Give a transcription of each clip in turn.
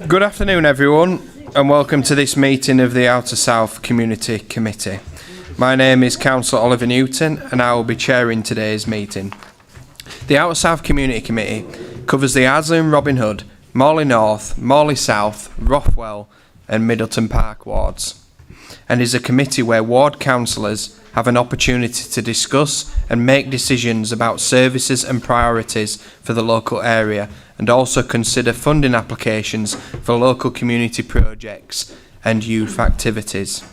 Good afternoon, everyone, and welcome to this meeting of the Outer South Community Committee. My name is Councillor Oliver Newton, and I will be chairing today's meeting. The Outer South Community Committee covers the Ardsley and Robin Hood, Morley North, Morley South, Rothwell and Middleton Park wards, and is a committee where ward councillors have an opportunity to discuss and make decisions about services and priorities for the local area, and also consider funding applications for local community projects and youth activities.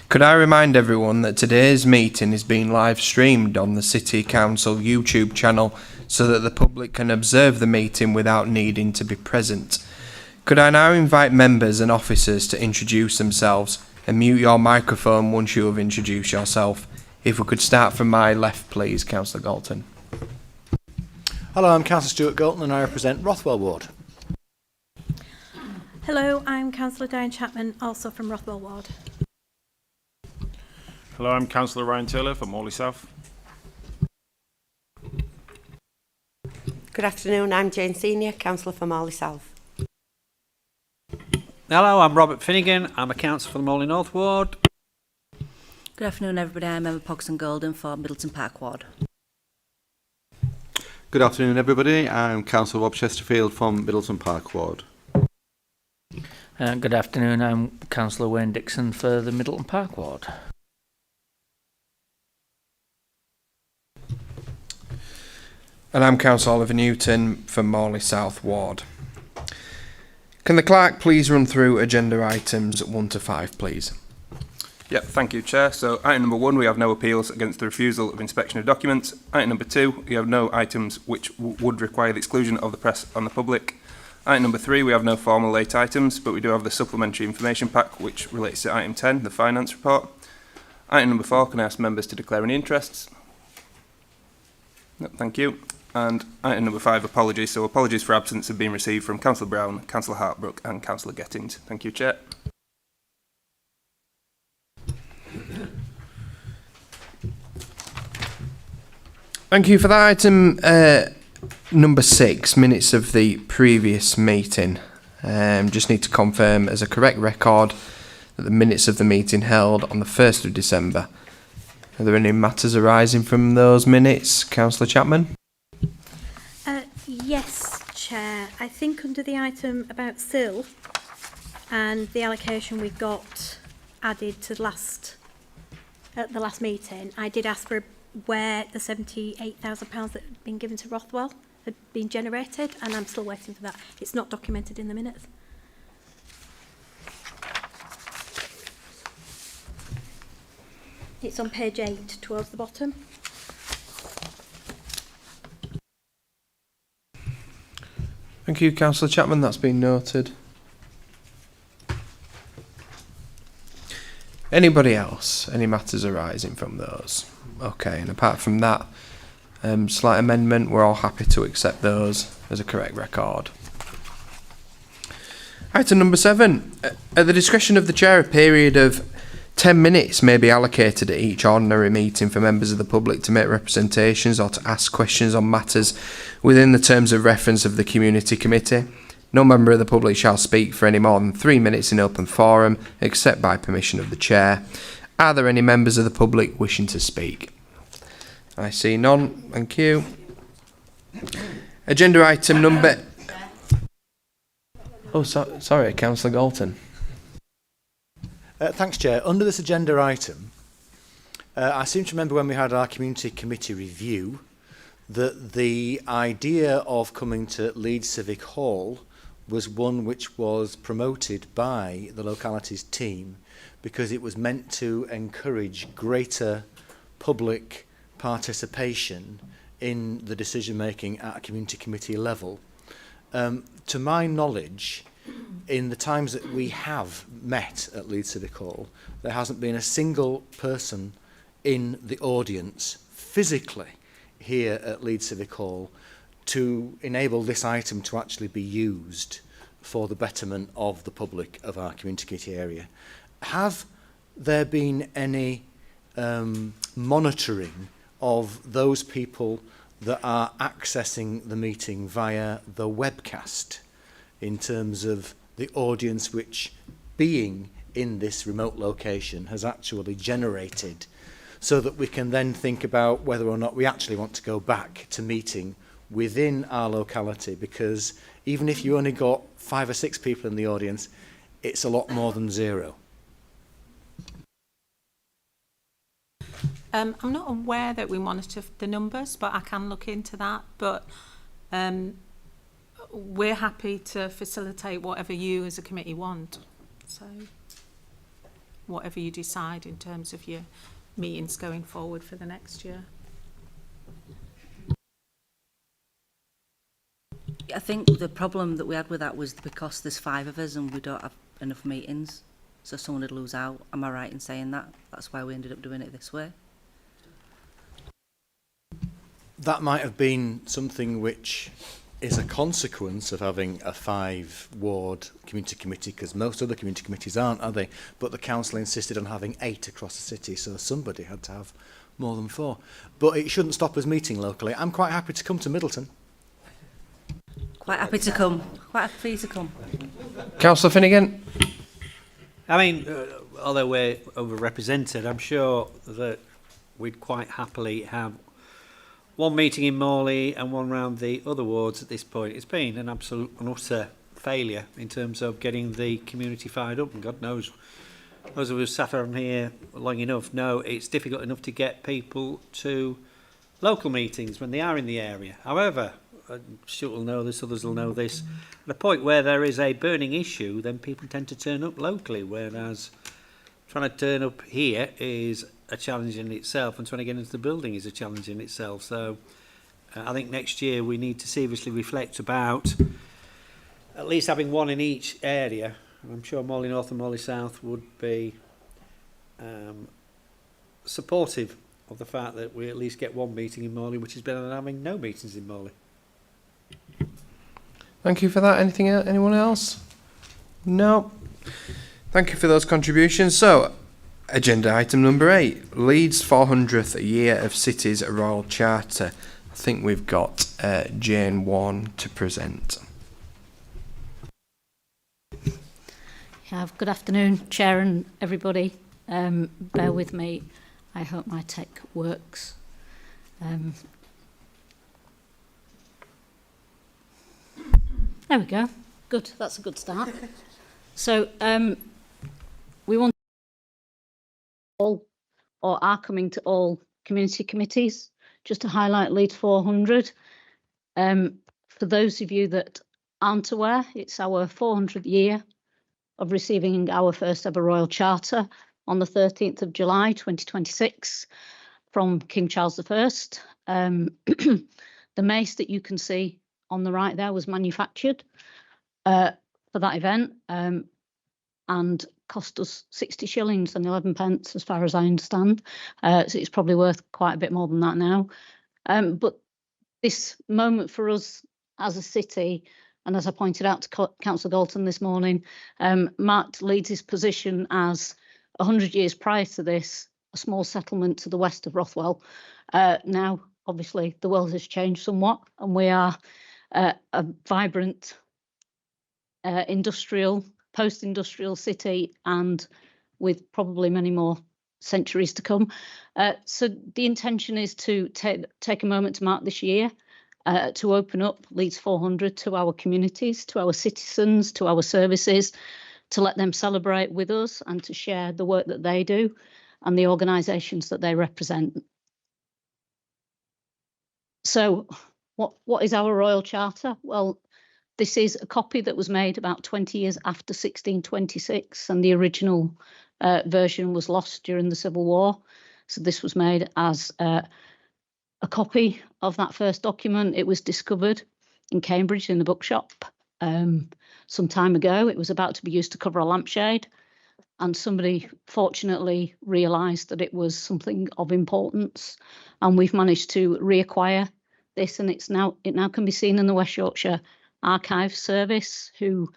Could I remind everyone that today's meeting is being live streamed on the City Council YouTube channel so that the public can observe the meeting without needing to be present. Could I now invite members and officers to introduce themselves and mute your microphone once you have introduced yourself. If we could start from my left, please, Councillor Galton. Hello, I'm Councillor Stuart Galton and I represent Rothwell Ward. Hello, I'm Councillor Diane Chapman, also from Rothwell Ward. Hello, I'm Councillor Ryan Taylor from Morley South. Good afternoon, I'm Jane Senior, Councillor for Morley South. Hello, I'm Robert Finnegan. I'm a councillor for the Morley North Ward. Good afternoon, everybody. I'm Emma Pogson Golden for Middleton Park Ward. Good afternoon, everybody. I'm Councillor Rob Chesterfield from Middleton Park Ward. Good afternoon. I'm Councillor Wayne Dixon for the Middleton Park Ward. And I'm Councillor Oliver Newton for Morley South Ward. Can the clerk please run through agenda items 1 to 5, please? Yeah, thank you, Chair. So item number 1, we have no appeals against the refusal of inspection of documents. Item number 2, we have no items which would require the exclusion of the press and the public. Item number 3, we have no formal late items, but we do have the supplementary information pack which relates to item 10, the finance report. Item number 4, can I ask members to declare any interests? No, thank you. And item number 5, apologies. So apologies for absence have been received from Councillor Brown, Councillor Hartbrook and Councillor Gettings. Thank you, Chair. Thank you for that. Item number 6, minutes of the previous meeting. Just need to confirm as a correct record that the minutes of the meeting held on the 1st of December. Are there any matters arising from those minutes, Councillor Chapman? Yes, Chair. I think under the item about SIL and the allocation we got added to at the last meeting, I did ask for where the £78,000 that had been given to Rothwell had been generated, and I'm still waiting for that. It's not documented in the minutes. It's on page 8 towards the bottom. Thank you, Councillor Chapman. That's been noted. Anybody else? Any matters arising from those? Okay, and apart from that slight amendment, we're all happy to accept those as a correct record. Item number 7. At the discretion of the Chair, a period of 10 minutes may be allocated at each ordinary meeting for members of the public to make representations or to ask questions on matters within the terms of reference of the Community Committee. No member of the public shall speak for any more than 3 minutes in open forum, except by permission of the Chair. Are there any members of the public wishing to speak? I see none. Thank you. Agenda item number... Oh, sorry, Councillor Galton. Thanks, Chair. Under this agenda item, I seem to remember when we had our Community Committee review that the idea of coming to Leeds Civic Hall was one which was promoted by the localities team because it was meant to encourage greater public participation in the decision making at a community committee level. To my knowledge, in the times that we have met at Leeds Civic Hall, there hasn't been a single person in the audience physically here at Leeds Civic Hall to enable this item to actually be used for the betterment of the public of our community committee area. Have there been any monitoring of those people that are accessing the meeting via the webcast in terms of the audience which, being in this remote location, has actually generated, so that we can then think about whether or not we actually want to go back to meeting within our locality, because even if you only got 5 or 6 people in the audience, it's a lot more than 0. I'm not aware that we monitor the numbers, but I can look into that. But we're happy to facilitate whatever you as a committee want. So whatever you decide in terms of your meetings going forward for the next year. I think the problem that we had with that was because there's 5 of us and we don't have enough meetings, so someone would lose out. Am I right in saying that? That's why we ended up doing it this way. That might have been something which is a consequence of having a 5-ward community committee, because most other community committees aren't, are they? But the council insisted on having 8 across the city, so somebody had to have more than 4. But it shouldn't stop us meeting locally. I'm quite happy to come to Middleton. Quite happy to come. Quite happy to come. Councillor Finnegan. I mean, although we're overrepresented, I'm sure that we'd quite happily have one meeting in Morley and one round the other wards at this point. It's been an absolute and utter failure in terms of getting the community fired up, and God knows, those of us sat on here long enough know it's difficult enough to get people to local meetings when they are in the area. However, Stuart will know this, others will know this, at a point where there is a burning issue, then people tend to turn up locally, whereas trying to turn up here is a challenge in itself, and trying to get into the building is a challenge in itself. So I think next year we need to seriously reflect about at least having one in each area. I'm sure Morley North and Morley South would be supportive of the fact that we at least get one meeting in Morley, which is better than having no meetings in Morley. Thank you for that. Anyone else? No. Thank you for those contributions. So, agenda item number 8, Leeds 400th Year of Cities Royal Charter. I think we've got Jane Warne to present. Good afternoon, Chair and everybody. Bear with me. I hope my tech works. There we go. Good. That's a good start. So we want all, or are coming to all community committees, just to highlight Leeds 400. For those of you that aren't aware, it's our 400th year of receiving our first ever Royal Charter on the 13th of July 2026 from King Charles I. The mace that you can see on the right there was manufactured for that event and cost us 60 shillings and 11 pence, as far as I understand. So it's probably worth quite a bit more than that now. But this moment for us as a city, and as I pointed out to Councillor Galton this morning, marked Leeds' position as 100 years prior to this, a small settlement to the west of Rothwell. Now, obviously, the world has changed somewhat, and we are a vibrant industrial, post-industrial city, and with probably many more centuries to come. So the intention is to take a moment to mark this year, to open up Leeds 400 to our communities, to our citizens, to our services, to let them celebrate with us and to share the work that they do and the organisations that they represent. So what is our Royal Charter? Well, this is a copy that was made about 20 years after 1626, and the original version was lost during the Civil War. So this was made as a copy of that first document. It was discovered in Cambridge in the bookshop some time ago. It was about to be used to cover a lampshade, and somebody fortunately realised that it was something of importance, and we've managed to reacquire this, and it now can be seen in the West Yorkshire Archives Service, who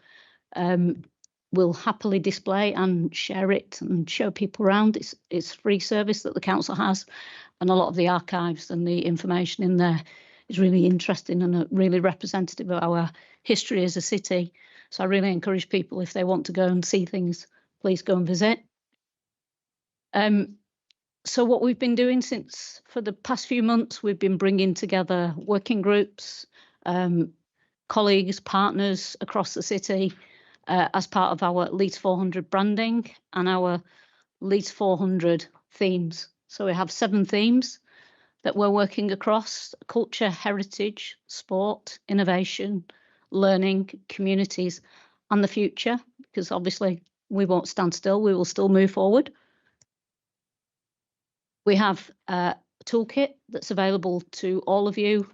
will happily display and share it and show people around. It's free service that the council has, and a lot of the archives and the information in there is really interesting and really representative of our history as a city. So I really encourage people, if they want to go and see things, please go and visit. So what we've been doing for the past few months, we've been bringing together working groups, colleagues, partners across the city as part of our Leeds 400 branding and our Leeds 400 themes. So we have 7 themes that we're working across: culture, heritage, sport, innovation, learning, communities, and the future, because obviously we won't stand still, we will still move forward. We have a toolkit that's available to all of you.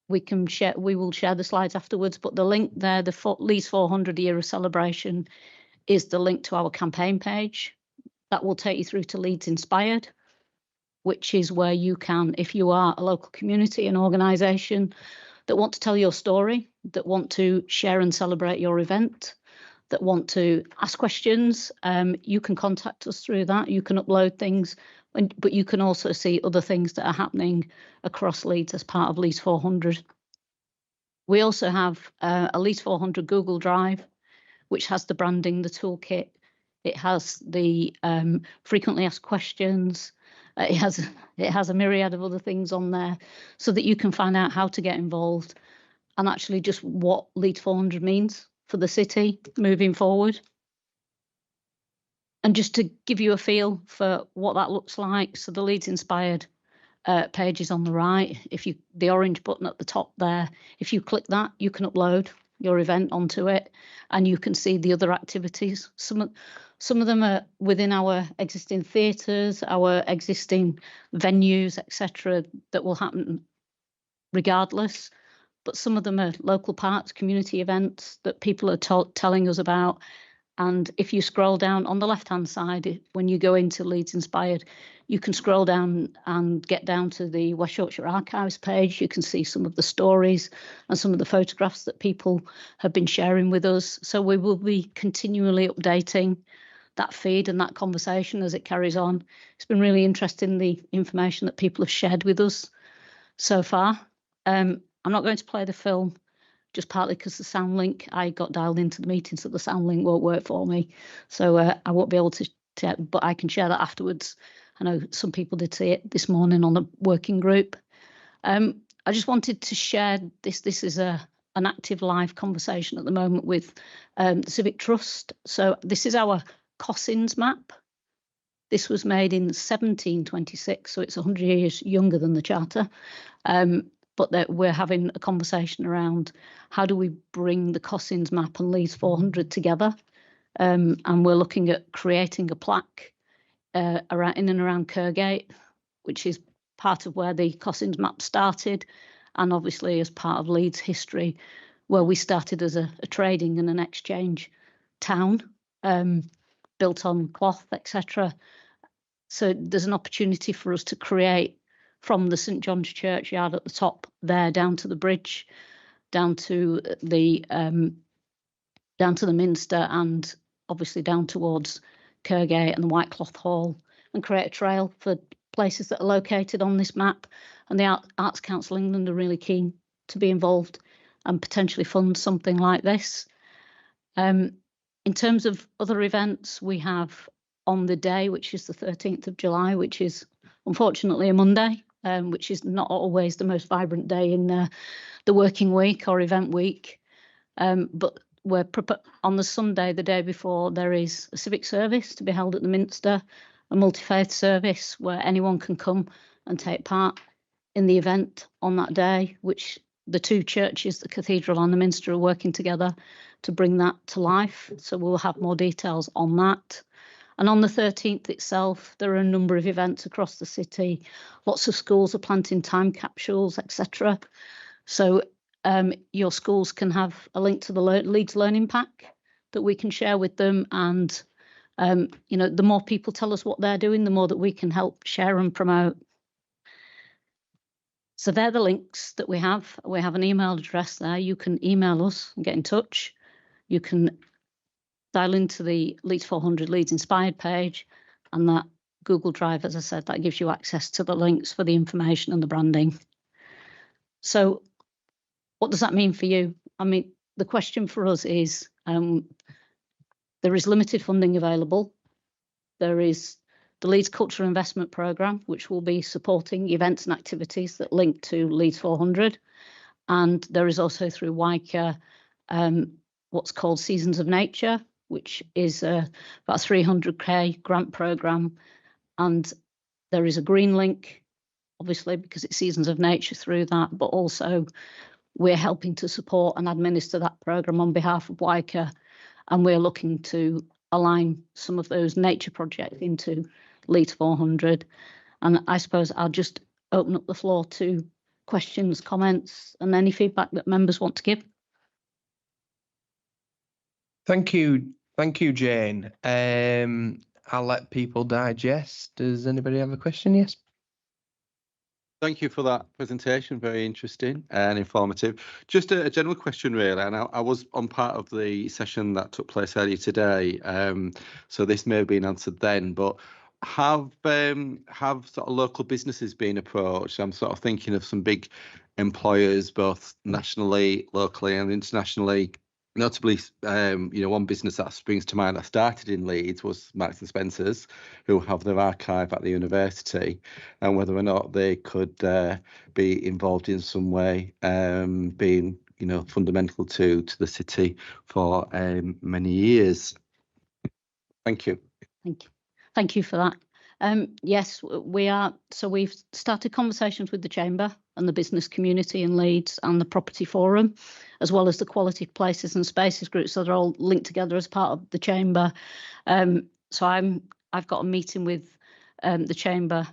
We will share the slides afterwards, but the link there, the Leeds 400 year of celebration, is the link to our campaign page. That will take you through to Leeds Inspired, which is where you can, if you are a local community, an organisation that want to tell your story, that want to share and celebrate your event, that want to ask questions, you can contact us through that. You can upload things, but you can also see other things that are happening across Leeds as part of Leeds 400. We also have a Leeds 400 Google Drive, which has the branding, the toolkit. It has the frequently asked questions. It has a myriad of other things on there so that you can find out how to get involved and actually just what Leeds 400 means for the city moving forward. And just to give you a feel for what that looks like, so the Leeds Inspired page is on the right. The orange button at the top there, if you click that, you can upload your event onto it and you can see the other activities. Some of them are within our existing theatres, our existing venues, etc., that will happen regardless. But some of them are local parks, community events that people are telling us about. And if you scroll down on the left-hand side, when you go into Leeds Inspired, you can scroll down and get down to the West Yorkshire Archives page. You can see some of the stories and some of the photographs that people have been sharing with us. So we will be continually updating that feed and that conversation as it carries on. It's been really interesting, the information that people have shared with us so far. I'm not going to play the film, just partly because the sound link, I got dialed into the meeting, so the sound link won't work for me. So I won't be able to, but I can share that afterwards. I know some people did see it this morning on the working group. I just wanted to share this. This is an active live conversation at the moment with the Civic Trust. So this is our Cossins map. This was made in 1726, so it's 100 years younger than the Charter. But that we're having a conversation around how do we bring the Cossins map and Leeds 400 together. And we're looking at creating a plaque around, in and around Kergate, which is part of where the Cossins map started, and obviously as part of Leeds history, where we started as a trading and an exchange town, built on cloth, etc. So there's an opportunity for us to create from the St John's Churchyard at the top there down to the bridge, down to the Minster, and obviously down towards Kergate and the White Cloth Hall, and create a trail for places that are located on this map. And the Arts Council England are really keen to be involved and potentially fund something like this. In terms of other events, we have on the day, which is the 13th of July, which is unfortunately a Monday, which is not always the most vibrant day in the working week or event week. But we're on the Sunday, the day before, there is a civic service to be held at the Minster, a multi-faith service where anyone can come and take part in the event on that day, which the two churches, the Cathedral and the Minster, are working together to bring that to life. So we'll have more details on that. And on the 13th itself, there are a number of events across the city. Lots of schools are planting time capsules, etc. So your schools can have a link to the Leeds Learning Pack that we can share with them. And, you know, the more people tell us what they're doing, the more that we can help share and promote. So they're the links that we have. We have an email address there. You can email us and get in touch. You can dial into the Leeds 400 Leeds Inspired page, and that Google Drive, as I said, that gives you access to the links for the information and the branding. So what does that mean for you? I mean, the question for us is, there is limited funding available. There is the Leeds Cultural Investment Programme, which will be supporting events and activities that link to Leeds 400. And there is also through WICA what's called Seasons of Nature, which is about a 300k grant programme. And there is a green link, obviously, because it's Seasons of Nature through that, but also we're helping to support and administer that programme on behalf of WICA. And we're looking to align some of those nature projects into Leeds 400. And I suppose I'll just open up the floor to questions, comments, and any feedback that members want to give. Thank you, Jane. I'll let people digest. Does anybody have a question? Yes. Thank you for that presentation. Very interesting and informative. Just a general question, really. And I was on part of the session that took place earlier today, so this may have been answered then. But have sort of local businesses been approached? I'm sort of thinking of some big employers, both nationally, locally, and internationally. Notably, one business that springs to mind that started in Leeds was Marks and Spencer's, who have their archive at the university, and whether or not they could be involved in some way, being fundamental to the city for many years. Thank you. Thank you for that. Yes, we are. So we've started conversations with the Chamber and the business community in Leeds and the Property Forum, as well as the Quality Places and Spaces group. So they're all linked together as part of the Chamber. So I've got a meeting with the Chamber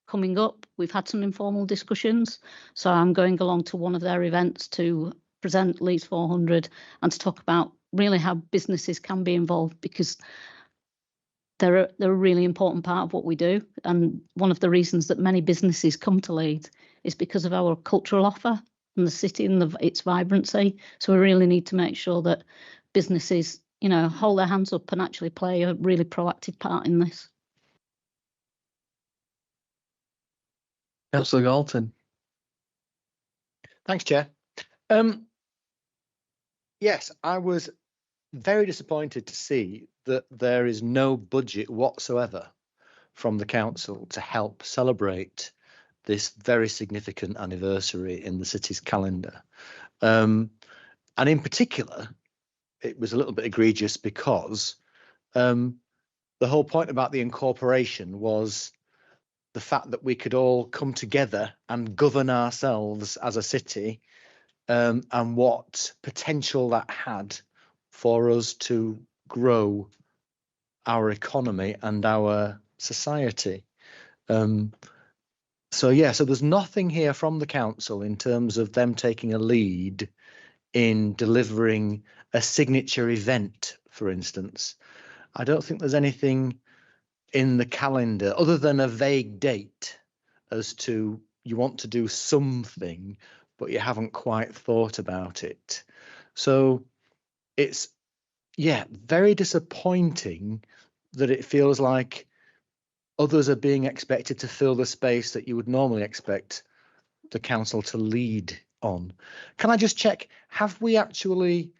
coming up. We've had some informal discussions. So I'm going along to one of their events to present Leeds 400 and to talk about really how businesses can be involved, because they're a really important part of what we do. And one of the reasons that many businesses come to Leeds is because of our cultural offer and the city and its vibrancy. So we really need to make sure that businesses, hold their hands up and actually play a really proactive part in this. Councillor Galton. Thanks, Chair. Yes, I was very disappointed to see that there is no budget whatsoever from the council to help celebrate this very significant anniversary in the city's calendar. And in particular, it was a little bit egregious because the whole point about the incorporation was the fact that we could all come together and govern ourselves as a city, and what potential that had for us to grow our economy and our society. So there's nothing here from the council in terms of them taking a lead in delivering a signature event, for instance. I don't think there's anything in the calendar other than a vague date as to you want to do something, but you haven't quite thought about it. So it's, very disappointing that it feels like others are being expected to fill the space that you would normally expect the council to lead on. Can I just check, have we actually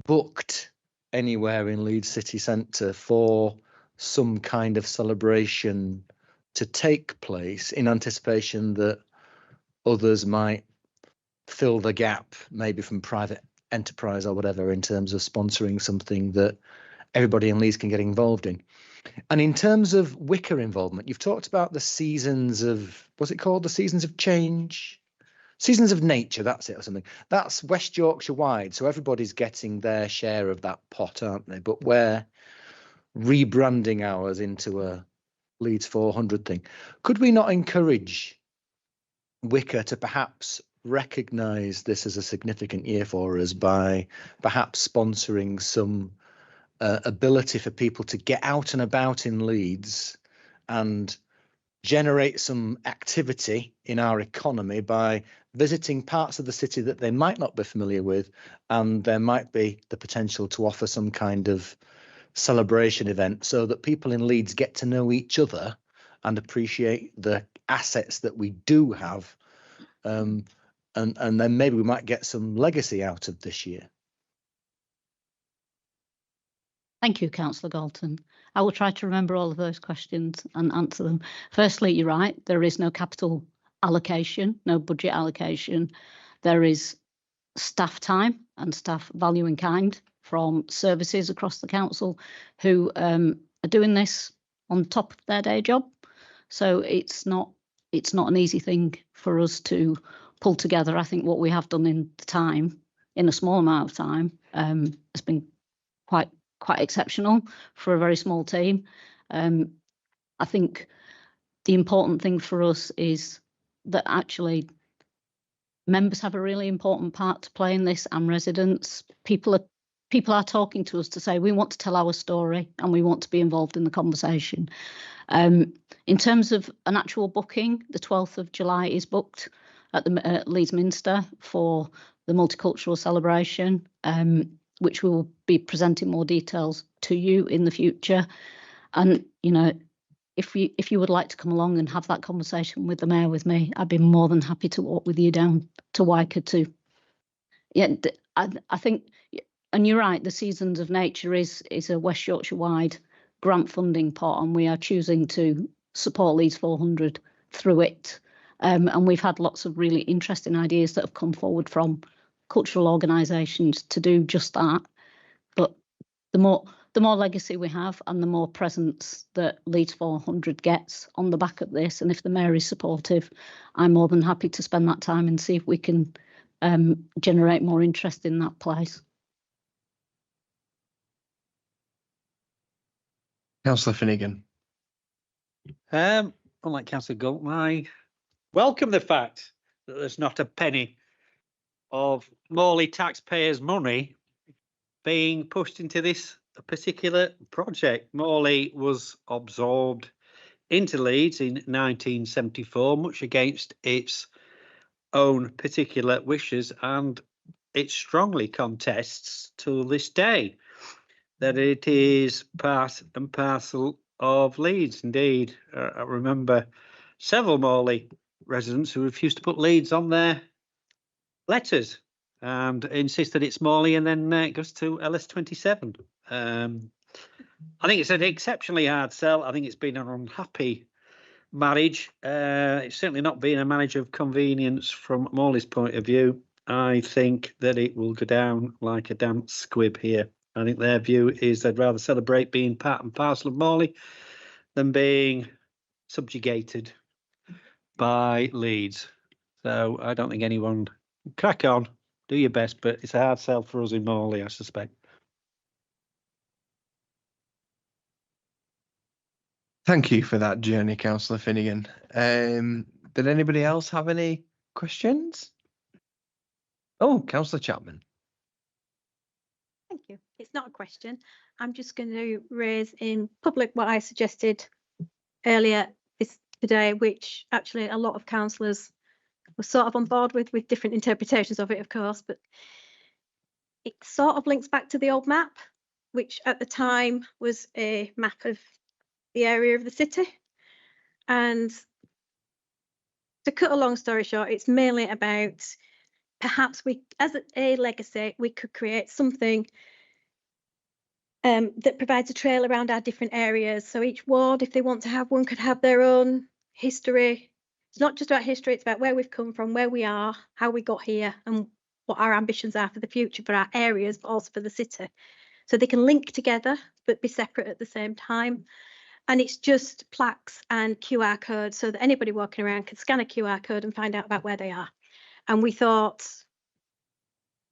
booked anywhere in Leeds city centre for some kind of celebration to take place in anticipation that others might fill the gap, maybe from private enterprise or whatever, in terms of sponsoring something that everybody in Leeds can get involved in? And in terms of WICA involvement, you've talked about the seasons of, what's it called? The seasons of change? Seasons of nature, that's it, or something. That's West Yorkshire wide, so everybody's getting their share of that pot, aren't they? But we're rebranding ours into a Leeds 400 thing. Could we not encourage WICA to perhaps recognise this as a significant year for us by perhaps sponsoring some ability for people to get out and about in Leeds and generate some activity in our economy by visiting parts of the city that they might not be familiar with, and there might be the potential to offer some kind of celebration event so that people in Leeds get to know each other and appreciate the assets that we do have, and then maybe we might get some legacy out of this year. Thank you, Councillor Galton. I will try to remember all of those questions and answer them. Firstly, you're right, there is no capital allocation, no budget allocation. There is staff time and staff value in kind from services across the council who are doing this on top of their day job. So it's not an easy thing for us to pull together. I think what we have done in the time, in a small amount of time, has been quite exceptional for a very small team. I think the important thing for us is that actually members have a really important part to play in this, and residents. People are talking to us to say we want to tell our story and we want to be involved in the conversation. In terms of an actual booking, the 12th of July is booked at the Leeds Minster for the multicultural celebration, which we will be presenting more details to you in the future. And you know, if you would like to come along and have that conversation with the mayor with me, I'd be more than happy to walk with you down to Wyker too. Yeah, I think, and you're right, the Seasons of Nature is a West Yorkshire wide grant funding pot, and we are choosing to support Leeds 400 through it. And we've had lots of really interesting ideas that have come forward from cultural organisations to do just that. But the more legacy we have and the more presence that Leeds 400 gets on the back of this, and if the mayor is supportive, I'm more than happy to spend that time and see if we can generate more interest in that place. Councillor Finnegan. Unlike Councillor Galton, I welcome the fact that there's not a penny of Morley taxpayers' money being pushed into this particular project. Morley was absorbed into Leeds in 1974, much against its own particular wishes, and it strongly contests to this day that it is part and parcel of Leeds. Indeed, I remember several Morley residents who refused to put Leeds on their letters and insist that it's Morley, and then it goes to LS27. I think it's an exceptionally hard sell. I think it's been an unhappy marriage. It's certainly not been a marriage of convenience from Morley's point of view. I think that it will go down like a damp squib here. I think their view is they'd rather celebrate being part and parcel of Morley than being subjugated by Leeds. So I don't think anyone, crack on, do your best, but it's a hard sell for us in Morley, I suspect. Thank you for that journey, Councillor Finnegan. Did anybody else have any questions? Oh, Councillor Chapman. Thank you. It's not a question. I'm just going to raise in public what I suggested earlier today, which actually a lot of councillors were sort of on board with different interpretations of it, of course, but it sort of links back to the old map, which at the time was a map of the area of the city. And to cut a long story short, it's mainly about perhaps we, as a legacy, we could create something that provides a trail around our different areas. So each ward, if they want to have one, could have their own history. It's not just about history, it's about where we've come from, where we are, how we got here, and what our ambitions are for the future, for our areas, but also for the city. So they can link together, but be separate at the same time. And it's just plaques and QR codes so that anybody walking around can scan a QR code and find out about where they are. And we thought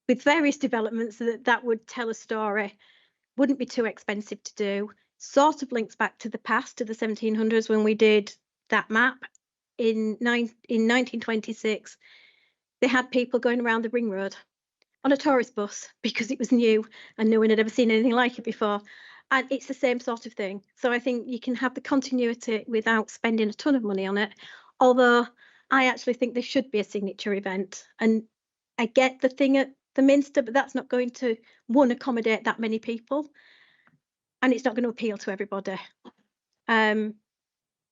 with various developments that would tell a story, wouldn't be too expensive to do, sort of links back to the past, to the 1700s when we did that map. In 1926, they had people going around the ring road on a tourist bus because it was new and no one had ever seen anything like it before. And it's the same sort of thing. So I think you can have the continuity without spending a ton of money on it. Although I actually think there should be a signature event. And I get the thing at the Minster, but that's not going to, one, accommodate that many people. And it's not going to appeal to everybody.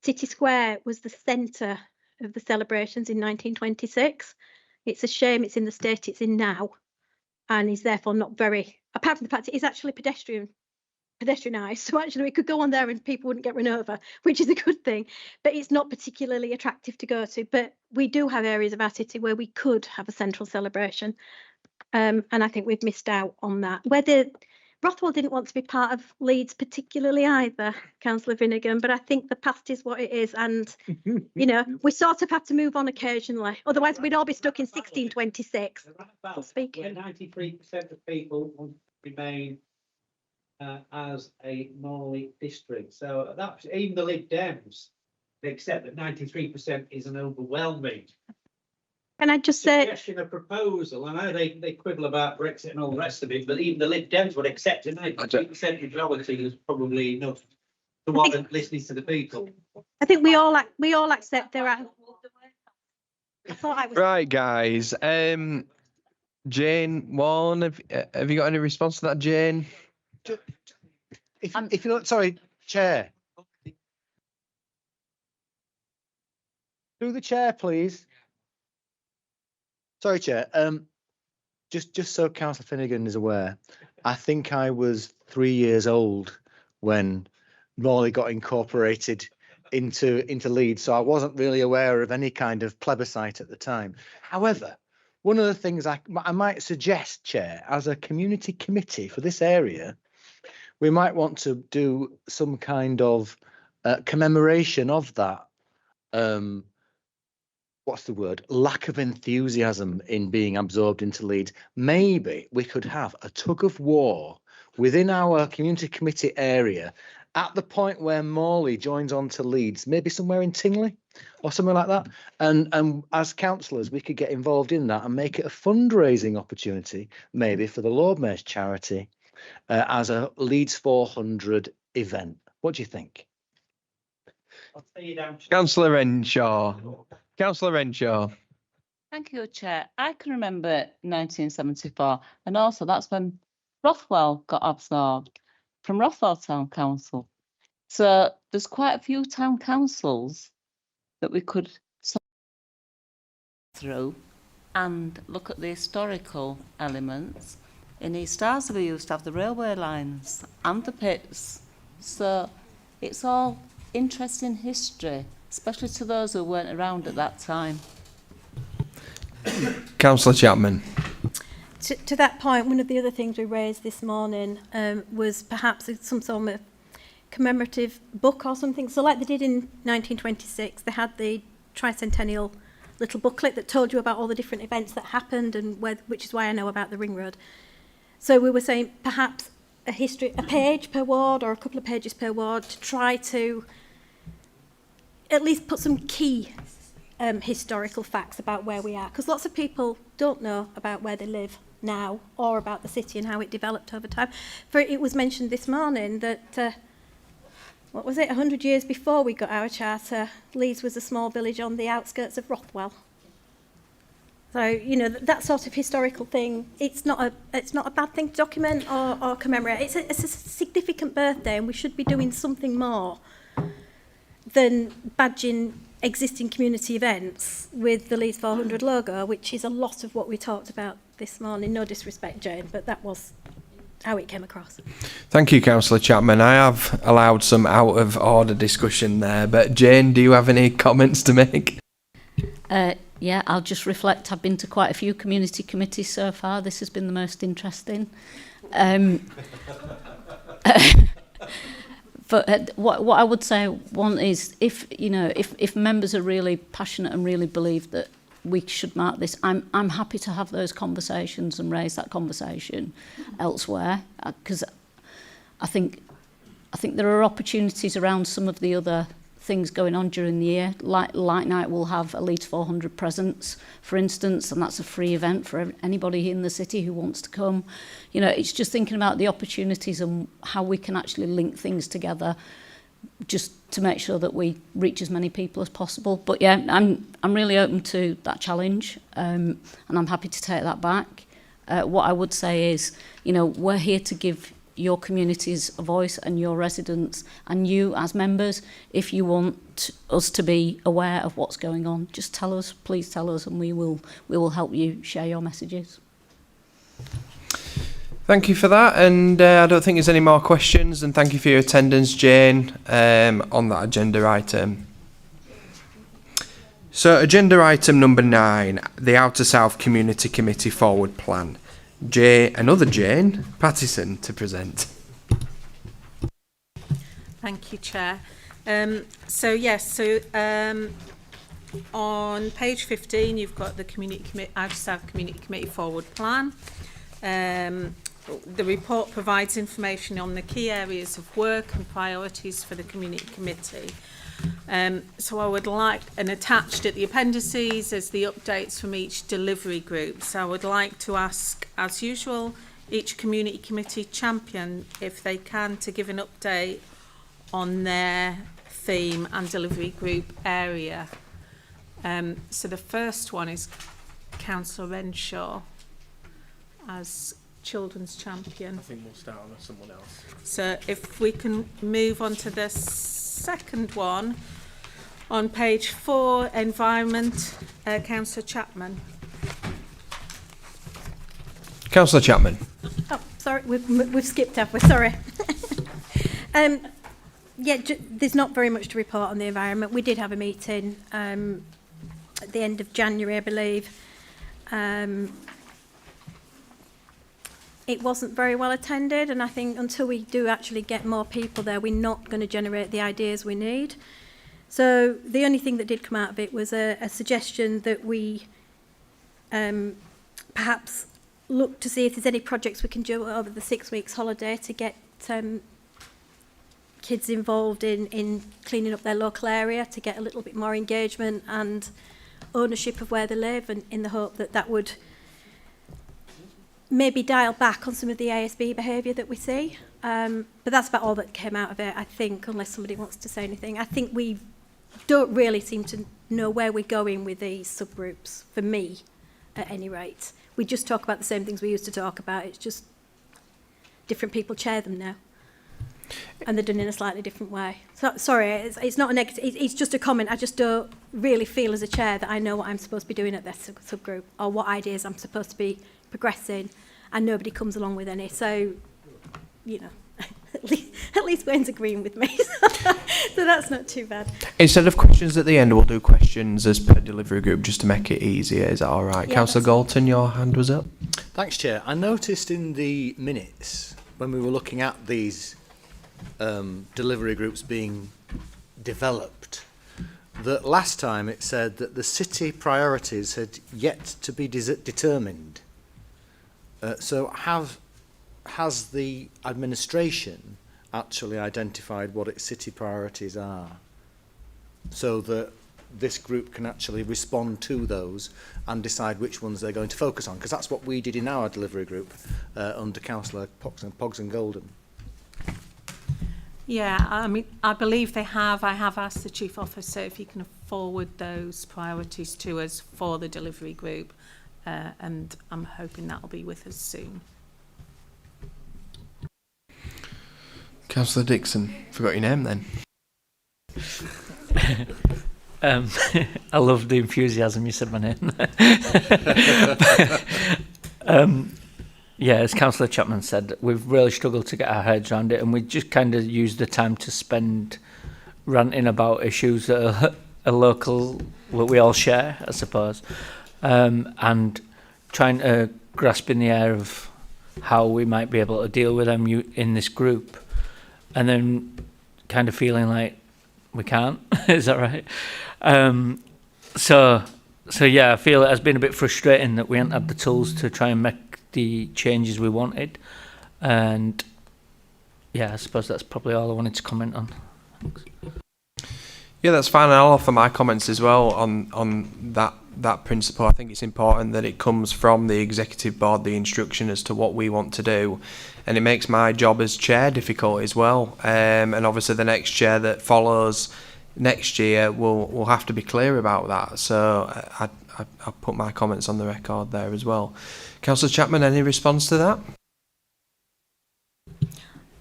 City Square was the centre of the celebrations in 1926. It's a shame it's in the state it's in now, and is therefore not very, apart from the fact it is actually pedestrianised, so actually we could go on there and people wouldn't get run over, which is a good thing, but it's not particularly attractive to go to. But we do have areas of our city where we could have a central celebration, and I think we've missed out on that. Whether Rothwell didn't want to be part of Leeds particularly either, Councillor Finnegan, but I think the past is what it is, and you know, we sort of have to move on occasionally, otherwise we'd all be stuck in 1626. Speaking. 93% of people want to remain as a Morley district. So that even the Lib Dems, they accept that 93% is an overwhelming. Can I just say, suggestion, a proposal? I know they quibble about Brexit and all the rest of it, but even the Lib Dems would accept it. 93% majority is probably enough to warrant listening to the people. I think we all accept there are. I thought I was Right, guys. Jane, Warren, have you got any response to that, Jane? If you don't, sorry, Chair. Through the chair, please. Sorry, Chair. Just so Councillor Finnegan is aware, I think I was 3 years old when Morley got incorporated into Leeds, so I wasn't really aware of any kind of plebiscite at the time. However, one of the things I might suggest, Chair, as a community committee for this area, we might want to do some kind of commemoration of that. What's the word? Lack of enthusiasm in being absorbed into Leeds. Maybe we could have a tug of war within our community committee area at the point where Morley joins on to Leeds, maybe somewhere in Tingley or something like that. And as councillors, we could get involved in that and make it a fundraising opportunity, maybe for the Lord Mayor's charity, as a Leeds 400 event. What do you think? Councillor Renshaw. Councillor Renshaw. Thank you, Chair. I can remember 1974, and also that's when Rothwell got absorbed from Rothwell Town Council. So there's quite a few town councils that we could through and look at the historical elements. In East Ars, we used to have the railway lines and the pits. So it's all interesting history, especially to those who weren't around at that time. Councillor Chapman. To that point, one of the other things we raised this morning was perhaps some sort of commemorative book or something. So like they did in 1926, they had the tricentennial little booklet that told you about all the different events that happened, and which is why I know about the Ring Road. So we were saying perhaps a page per ward or a couple of pages per ward to try to at least put some key historical facts about where we are, because lots of people don't know about where they live now or about the city and how it developed over time. For it was mentioned this morning that, 100 years before we got our charter, Leeds was a small village on the outskirts of Rothwell. So, you know, that sort of historical thing, it's not a bad thing to document or commemorate. It's a significant birthday, and we should be doing something more than badging existing community events with the Leeds 400 logo, which is a lot of what we talked about this morning. No disrespect, Jane, but that was how it came across. Thank you, Councillor Chapman. I have allowed some out of order discussion there, but Jane, do you have any comments to make? Yeah, I'll just reflect. I've been to quite a few community committees so far. This has been the most interesting. But what I would say, one is, if members are really passionate and really believe that we should mark this, I'm happy to have those conversations and raise that conversation elsewhere, because I think there are opportunities around some of the other things going on during the year. Light Night will have a Leeds 400 presence, for instance, and that's a free event for anybody in the city who wants to come. You know, it's just thinking about the opportunities and how we can actually link things together, just to make sure that we reach as many people as possible. But yeah, I'm really open to that challenge, and I'm happy to take that back. What I would say is, we're here to give your community's voice and your residents and you as members. If you want us to be aware of what's going on, just tell us, please tell us, and we will help you share your messages. Thank you for that, and I don't think there's any more questions, and thank you for your attendance, Jane, on that agenda item. So agenda item number 9, the Outer South Community Committee Forward Plan. Another Jane Pattison to present. Thank you, Chair. On page 15, you've got the Outer South Community Committee Forward Plan. The report provides information on the key areas of work and priorities for the Community Committee. So I would like, and attached at the appendices is the updates from each delivery group. So I would like to ask, as usual, each Community Committee champion, if they can, to give an update on their theme and delivery group area. So the first one is Councillor Renshaw as Children's Champion. I think we'll start on someone else. So if we can move on to the second one, on page 4, Environment, Councillor Chapman. Councillor Chapman. Oh, sorry, we've skipped, have we? Sorry. There's not very much to report on the environment. We did have a meeting at the end of January, I believe. It wasn't very well attended, and I think until we do actually get more people there, we're not going to generate the ideas we need. So the only thing that did come out of it was a suggestion that we perhaps look to see if there's any projects we can do over the 6 weeks holiday to get kids involved in cleaning up their local area, to get a little bit more engagement and ownership of where they live, and in the hope that that would maybe dial back on some of the ASB behaviour that we see. But that's about all that came out of it, I think, unless somebody wants to say anything. I think we don't really seem to know where we're going with these subgroups, for me, at any rate. We just talk about the same things we used to talk about. It's just different people chair them now. And they're done in a slightly different way. So, sorry, it's not a negative, it's just a comment. I just don't really feel as a chair that I know what I'm supposed to be doing at this subgroup, or what ideas I'm supposed to be progressing, and nobody comes along with any. So, you know, at least Wayne's agreeing with me. So that's not too bad. Instead of questions at the end, we'll do questions as per delivery group, just to make it easier. Is that all right? Yeah, Councillor Galton, your hand was up. Thanks, Chair. I noticed in the minutes, when we were looking at these delivery groups being developed, that last time it said that the city priorities had yet to be determined. So has the administration actually identified what its city priorities are, so that this group can actually respond to those and decide which ones they're going to focus on? Because that's what we did in our delivery group under Councillor Pogs and Golden. Yeah, I mean, I believe they have. I have asked the Chief Officer if he can forward those priorities to us for the delivery group, and I'm hoping that'll be with us soon. Councillor Dixon, forgot your name then. I love the enthusiasm you said my name. Yeah, as Councillor Chapman said, we've really struggled to get our heads around it, and we just kind of used the time to spend ranting about issues that are local, what we all share, I suppose, and trying to grasp in the air of how we might be able to deal with them in this group, and then kind of feeling like we can't. Is that right? So yeah, I feel it has been a bit frustrating that we haven't had the tools to try and make the changes we wanted, and yeah, I suppose that's probably all I wanted to comment on. Thanks. Yeah, that's fine. I'll offer my comments as well on that principle. I think it's important that it comes from the executive board, the instruction as to what we want to do, and it makes my job as chair difficult as well. And obviously the next chair that follows next year will have to be clear about that. So I'll put my comments on the record there as well. Councillor Chapman, any response to that?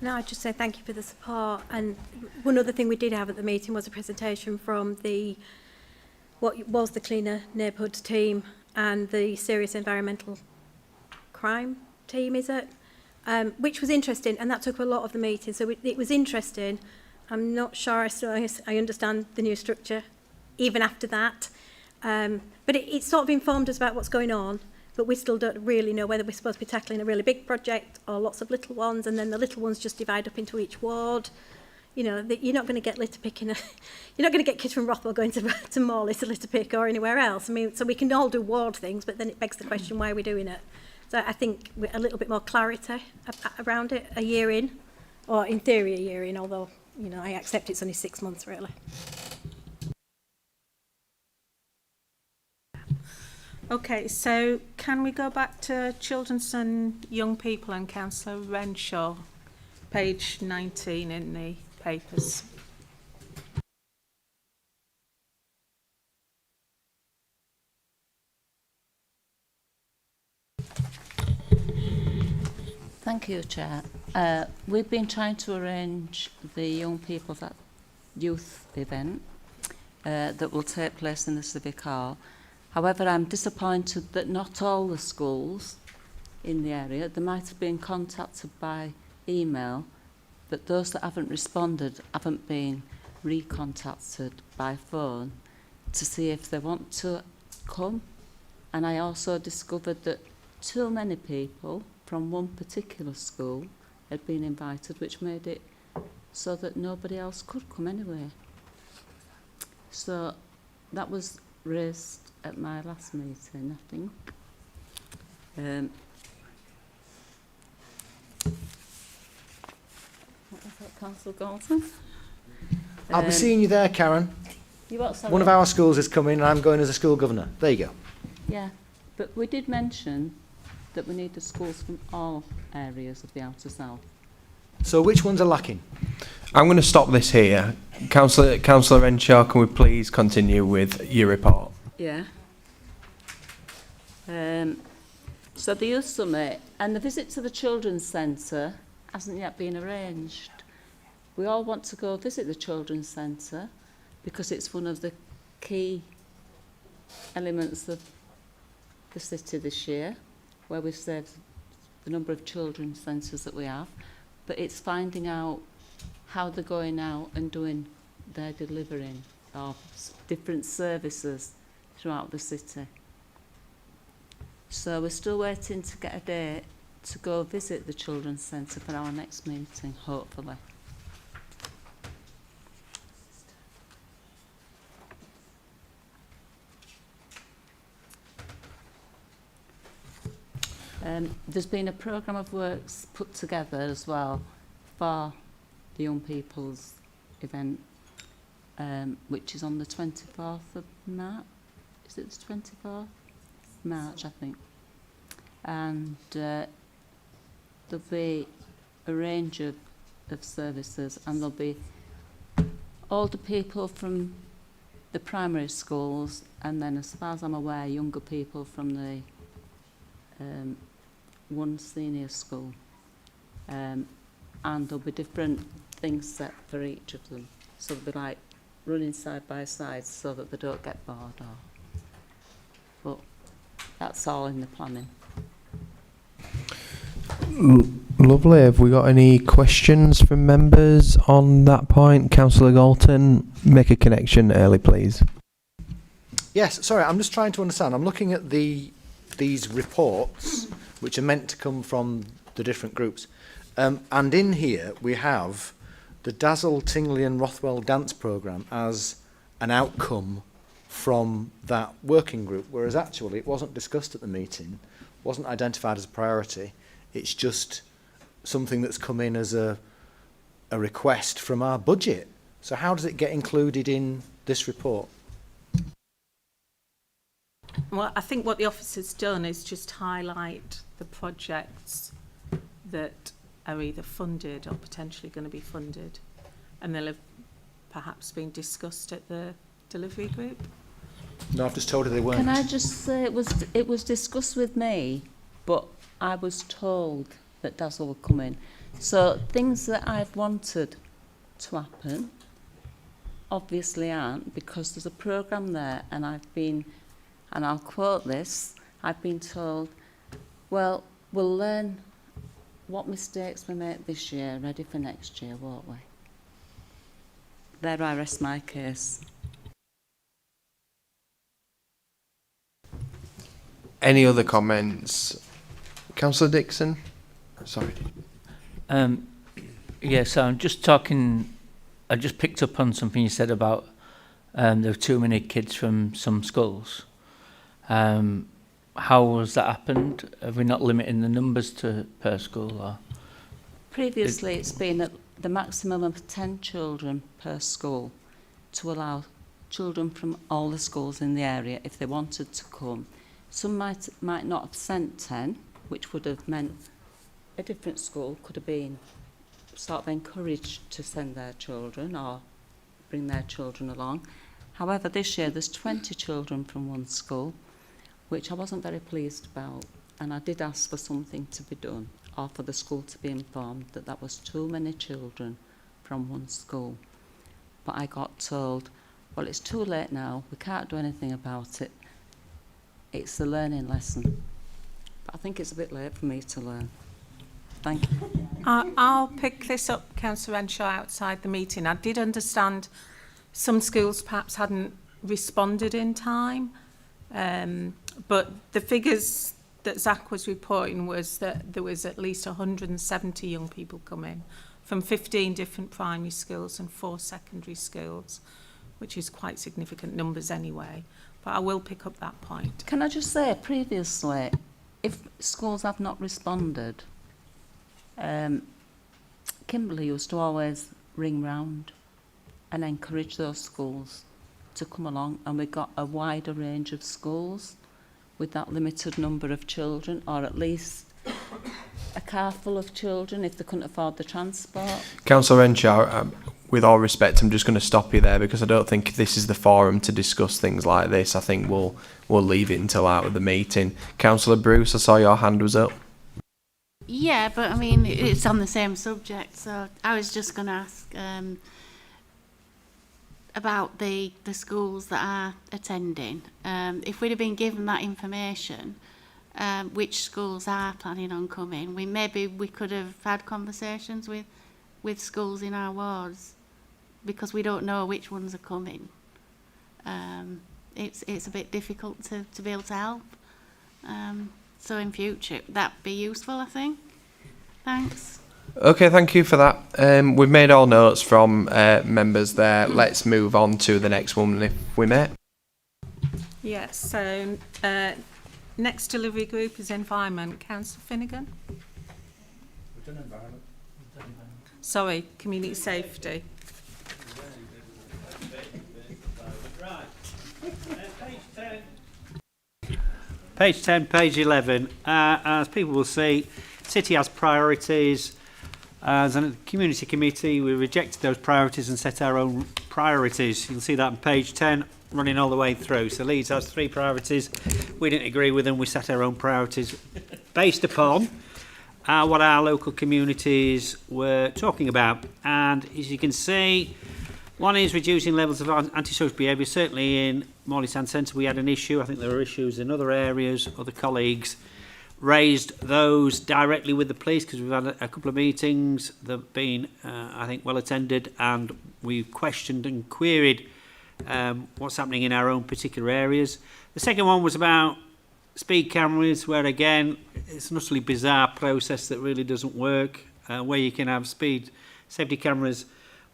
No, I'd just say thank you for the support. And one other thing we did have at the meeting was a presentation from what was the Cleaner Neighbourhoods team and the Serious Environmental Crime team, is it? Which was interesting, and that took a lot of the meeting. So it was interesting. I'm not sure I understand the new structure, even after that. But it sort of informed us about what's going on, but we still don't really know whether we're supposed to be tackling a really big project or lots of little ones, and then the little ones just divide up into each ward. You know, you're not going to get litter picking. You're not going to get kids from Rothwell going to Morley to litter pick or anywhere else. I mean, so we can all do ward things, but then it begs the question, why are we doing it? So I think a little bit more clarity around it a year in, or in theory a year in, although, you know, I accept it's only 6 months really. Okay, so can we go back to Children's and Young People and Councillor Renshaw, page 19 in the papers. Thank you, Chair. We've been trying to arrange the Young People that Youth event that will take place in the Civic Hall. However, I'm disappointed that not all the schools in the area, they might have been contacted by email, but those that haven't responded haven't been recontacted by phone to see if they want to come. And I also discovered that too many people from one particular school had been invited, which made it so that nobody else could come anyway. So that was raised at my last meeting, I think. What was that, Councillor Galton? I'll be seeing you there, Karen. You what, sorry? One of our schools is coming and I'm going as a school governor. There you go. Yeah, but we did mention that we need the schools from all areas of the Outer South. So which ones are lacking? I'm going to stop this here. Councillor Renshaw, can we please continue with your report? Yeah. So the Youth Summit and the visit to the Children's Centre hasn't yet been arranged. We all want to go visit the Children's Centre because it's one of the key elements of the city this year, where we've saved the number of children's centres that we have, but it's finding out how they're going out and doing their delivering of different services throughout the city. So we're still waiting to get a date to go visit the Children's Centre for our next meeting, hopefully. There's been a programme of works put together as well for the Young People's event, which is on the 24th of March. Is it the 24th? March, I think. And there'll be a range of services, and there'll be older people from the primary schools, and then, as far as I'm aware, younger people from the one senior school. And there'll be different things set for each of them. So they'll be like running side by side so that they don't get bored. But that's all in the planning. Lovely. Have we got any questions from members on that point? Councillor Galton, make a connection early, please. Yes, sorry, I'm just trying to understand. I'm looking at these reports, which are meant to come from the different groups. And in here, we have the Dazzle, Tingley and Rothwell dance programme as an outcome from that working group, whereas actually it wasn't discussed at the meeting, wasn't identified as a priority. It's just something that's come in as a request from our budget. So how does it get included in this report? Well, I think what the office has done is just highlight the projects that are either funded or potentially going to be funded, and they'll have perhaps been discussed at the delivery group. No, I've just told her they weren't. Can I just say it was discussed with me, but I was told that Dazzle would come in. So things that I've wanted to happen obviously aren't, because there's a programme there, and I've been, and I'll quote this, I've been told, well, we'll learn what mistakes we make this year, ready for next year, won't we? There I rest my case. Any other comments? Councillor Dixon? Sorry. Yeah, so I'm just talking, I just picked up on something you said about there were too many kids from some schools. How has that happened? Have we not limiting the numbers to per school? Or? Previously, it's been at the maximum of 10 children per school to allow children from all the schools in the area, if they wanted to come. Some might not have sent 10, which would have meant a different school could have been sort of encouraged to send their children or bring their children along. However, this year there's 20 children from one school, which I wasn't very pleased about, and I did ask for something to be done, or for the school to be informed that that was too many children from one school. But I got told, well, it's too late now, we can't do anything about it. It's the learning lesson. But I think it's a bit late for me to learn. Thank you. I'll pick this up, Councillor Renshaw, outside the meeting. I did understand some schools perhaps hadn't responded in time, but the figures that Zach was reporting was that there was at least 170 young people coming from 15 different primary schools and 4 secondary schools, which is quite significant numbers anyway. But I will pick up that point. Can I just say, previously, if schools have not responded, Kimberley used to always ring round and encourage those schools to come along, and we got a wider range of schools with that limited number of children, or at least a car full of children if they couldn't afford the transport. Councillor Renshaw, with all respect, I'm just going to stop you there because I don't think this is the forum to discuss things like this. I think we'll leave it until out of the meeting. Councillor Bruce, I saw your hand was up. Yeah, but I mean, it's on the same subject, so I was just going to ask about the schools that are attending. If we'd have been given that information, which schools are planning on coming, we could have had conversations with schools in our wards, because we don't know which ones are coming. It's a bit difficult to be able to help. So in future, that'd be useful, I think. Thanks. Okay, thank you for that. We've made all notes from members there. Let's move on to the next one, if we may. Yes, so next delivery group is environment. Councillor Finnegan? We've done environment. Sorry, community safety. Right. Page 10, page 11. As people will see, City has priorities. As a community committee, we rejected those priorities and set our own priorities. You'll see that on page 10, running all the way through. So Leeds has 3 priorities. We didn't agree with them. We set our own priorities based upon what our local communities were talking about. And as you can see, one is reducing levels of antisocial behaviour. Certainly in Morley Town Centre we had an issue. I think there were issues in other areas. Other colleagues raised those directly with the police, because we've had a couple of meetings that have been, I think, well attended, and we've questioned and queried what's happening in our own particular areas. The second one was about speed cameras, where again it's an utterly bizarre process that really doesn't work, where you can have speed safety cameras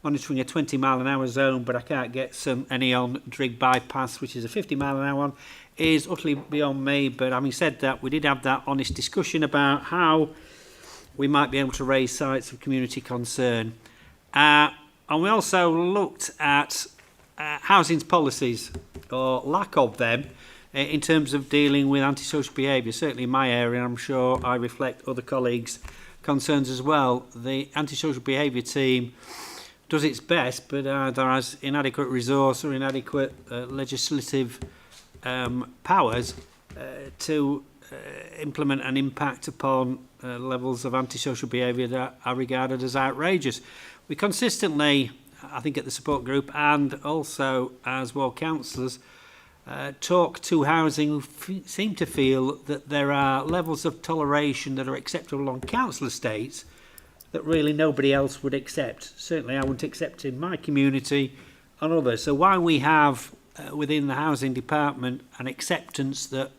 monitoring a 20-mile-an-hour zone, but I can't get any on Drigg bypass, which is a 50-mile-an-hour one, is utterly beyond me. But having said that, we did have that honest discussion about how we might be able to raise sites of community concern. And we also looked at housing policies, or lack of them, in terms of dealing with antisocial behaviour. Certainly in my area, and I'm sure I reflect other colleagues' concerns as well. The antisocial behaviour team does its best, but there has inadequate resource or inadequate legislative powers to implement an impact upon levels of antisocial behaviour that are regarded as outrageous. We consistently, I think at the support group and also as ward councillors, talk to housing who seem to feel that there are levels of toleration that are acceptable on council estates that really nobody else would accept. Certainly I wouldn't accept in my community and others. So while we have within the housing department an acceptance that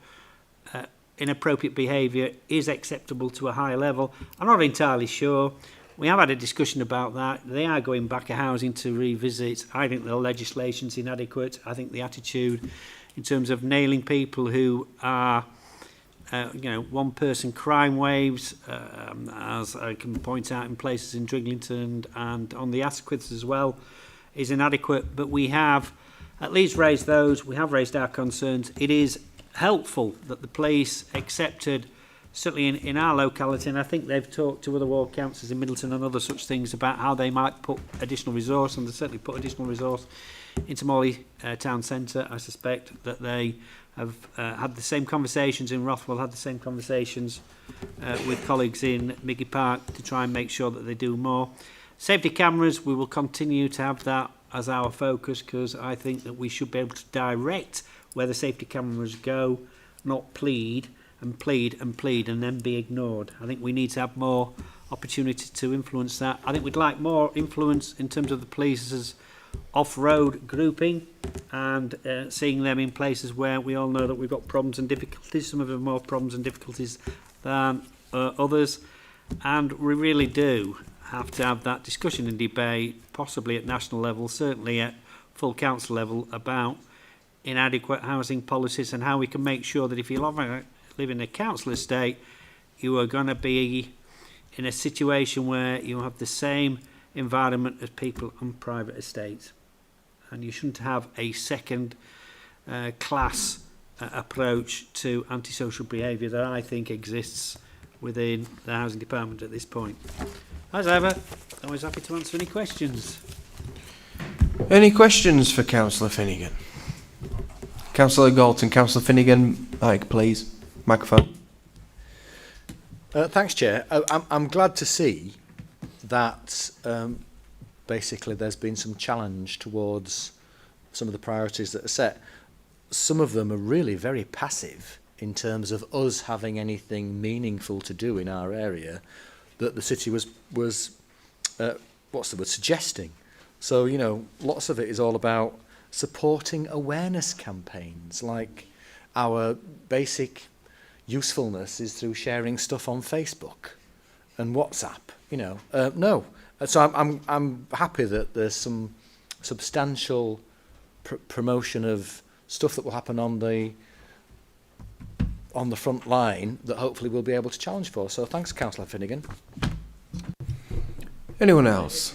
inappropriate behaviour is acceptable to a high level, I'm not entirely sure. We have had a discussion about that. They are going back to housing to revisit. I think the legislation's inadequate. I think the attitude in terms of nailing people who are one-person crime waves, as I can point out in places in Driglington and on the Asquiths as well, is inadequate. But we have at least raised those. We have raised our concerns. It is helpful that the police accepted, certainly in our locality, and I think they've talked to other ward councils in Middleton and other such things about how they might put additional resource, and they certainly put additional resource into Morley town centre. I suspect that they have had the same conversations in Rothwell, had the same conversations with colleagues in Miggy Park to try and make sure that they do more. Safety cameras, we will continue to have that as our focus, because I think that we should be able to direct where the safety cameras go, not plead and plead and plead and then be ignored. I think we need to have more opportunity to influence that. I think we'd like more influence in terms of the police's off-road grouping and seeing them in places where we all know that we've got problems and difficulties. Some of them have more problems and difficulties than others. And we really do have to have that discussion and debate, possibly at national level, certainly at full council level, about inadequate housing policies and how we can make sure that if you live in a council estate, you are going to be in a situation where you have the same environment as people on private estates. And you shouldn't have a second class approach to antisocial behaviour that I think exists within the housing department at this point. As ever, always happy to answer any questions. Any questions for Councillor Finnegan? Councillor Galton, Councillor Finnegan, Mike, please. Microphone. Thanks, Chair. I'm glad to see that basically there's been some challenge towards some of the priorities that are set. Some of them are really very passive in terms of us having anything meaningful to do in our area that the city was suggesting. So, you know, lots of it is all about supporting awareness campaigns, like our basic usefulness is through sharing stuff on Facebook and WhatsApp. You know, no. So I'm happy that there's some substantial promotion of stuff that will happen on the front line that hopefully we'll be able to challenge for. So thanks, Councillor Finnegan. Anyone else?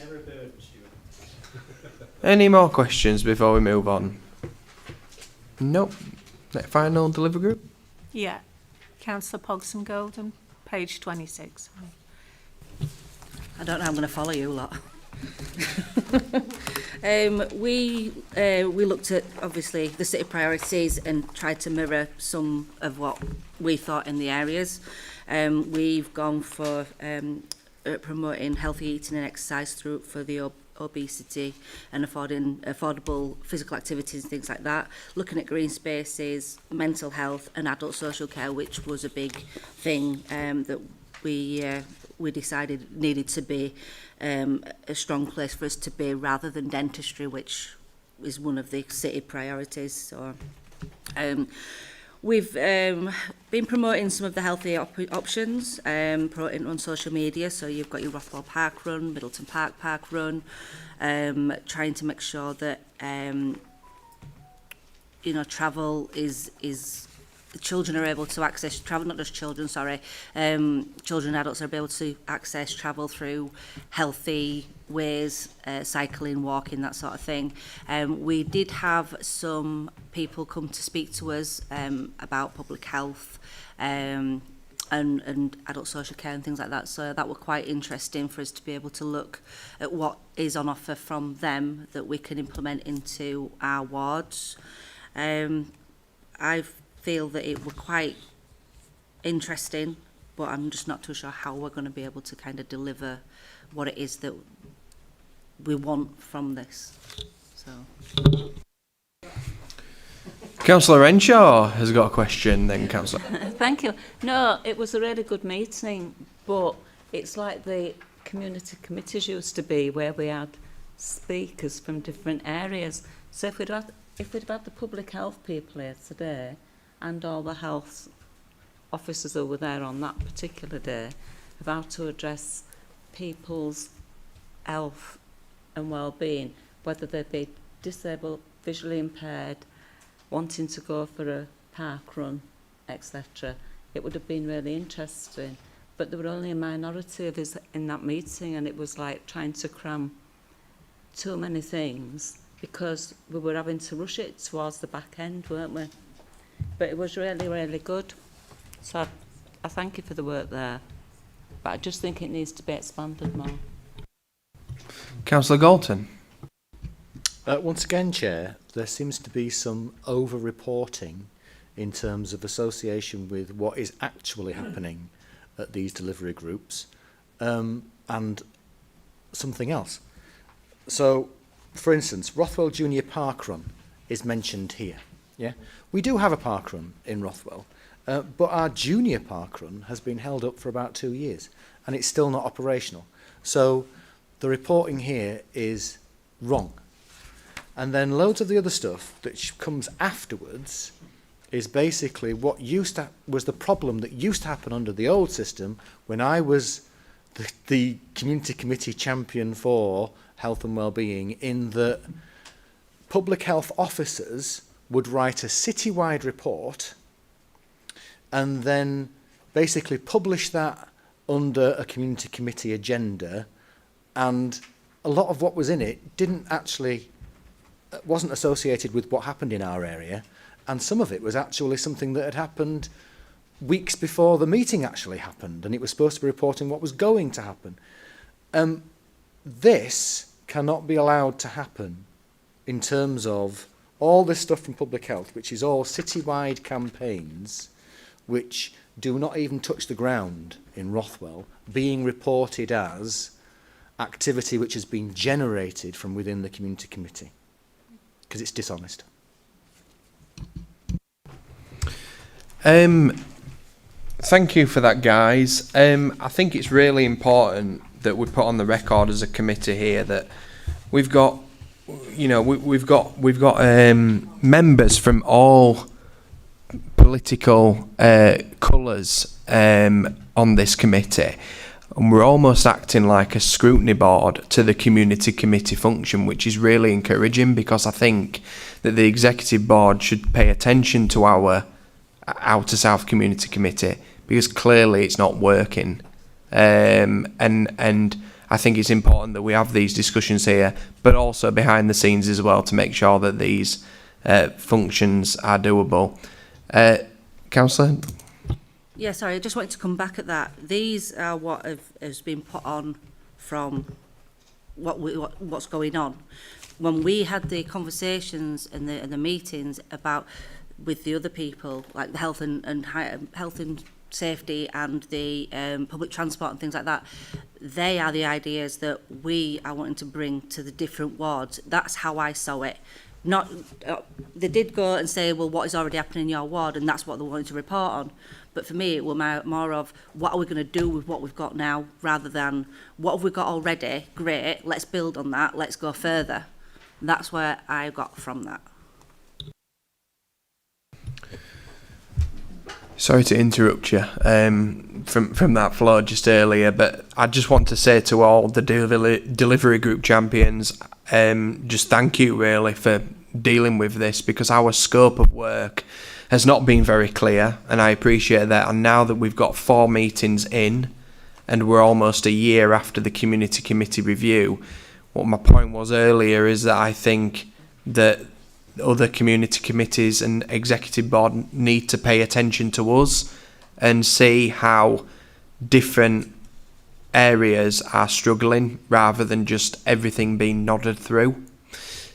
Any more questions before we move on? Nope. Final delivery group? Yeah. Councillor Pogson Golden, page 26. I don't know, I'm going to follow you lot. We looked at, obviously, the city priorities and tried to mirror some of what we thought in the areas. We've gone for promoting healthy eating and exercise for the obesity and affordable physical activities and things like that. Looking at green spaces, mental health and adult social care, which was a big thing that we decided needed to be a strong place for us to be, rather than dentistry, which is one of the city priorities. So we've been promoting some of the healthy options, promoting on social media. So you've got your Rothwell Park Run, Middleton Park Run, trying to make sure that travel is children are able to access travel, not just children, children and adults are able to access travel through healthy ways, cycling, walking, that sort of thing. We did have some people come to speak to us about public health and adult social care and things like that, so that were quite interesting for us to be able to look at what is on offer from them that we can implement into our wards. I feel that it were quite interesting, but I'm just not too sure how we're going to be able to kind of deliver what it is that we want from this. So. Councillor Renshaw has got a question then, Councillor. Thank you. No, it was a really good meeting, but it's like the community committees used to be, where we had speakers from different areas. So if we'd had the public health people here today and all the health officers who were there on that particular day, of how to address people's health and well-being, whether they be disabled, visually impaired, wanting to go for a park run, etc. It would have been really interesting. But there were only a minority of us in that meeting, and it was like trying to cram too many things because we were having to rush it towards the back end, weren't we? But it was really, really good. So I thank you for the work there. But I just think it needs to be expanded more. Councillor Galton. Once again, Chair, there seems to be some over-reporting in terms of association with what is actually happening at these delivery groups and something else. So, for instance, Rothwell Junior Park Run is mentioned here. Yeah, we do have a park run in Rothwell, but our junior park run has been held up for about 2 years and it's still not operational. So the reporting here is wrong. And then loads of the other stuff that comes afterwards is basically what was the problem that used to happen under the old system when I was the community committee champion for health and well-being, in that public health officers would write a citywide report and then basically publish that under a community committee agenda, and a lot of what was in it wasn't associated with what happened in our area, and some of it was actually something that had happened weeks before the meeting actually happened, and it was supposed to be reporting what was going to happen. This cannot be allowed to happen in terms of all this stuff from public health, which is all citywide campaigns which do not even touch the ground in Rothwell, being reported as activity which has been generated from within the community committee, because it's dishonest. Thank you for that, guys. I think it's really important that we put on the record as a committee here that we've got, we've got members from all political colours on this committee, and we're almost acting like a scrutiny board to the community committee function, which is really encouraging, because I think that the executive board should pay attention to our Outer South Community Committee, because clearly it's not working, and I think it's important that we have these discussions here, but also behind the scenes as well, to make sure that these functions are doable. Councillor? Yeah, sorry, I just wanted to come back at that. These are what has been put on from what's going on. When we had the conversations and the meetings with the other people, like the health and safety and the public transport and things like that, they are the ideas that we are wanting to bring to the different wards. That's how I saw it. Not they did go and say, well, what is already happening in your ward, and that's what they wanted to report on. But for me, it was more of what are we going to do with what we've got now, rather than what have we got already. Great, let's build on that. Let's go further. That's where I got from that. Sorry to interrupt you from that floor just earlier, but I just want to say to all the delivery group champions, just thank you really for dealing with this, because our scope of work has not been very clear, and I appreciate that. And now that we've got 4 meetings in and we're almost a year after the community committee review, what my point was earlier is that I think that other community committees and executive board need to pay attention to us and see how different areas are struggling, rather than just everything being nodded through.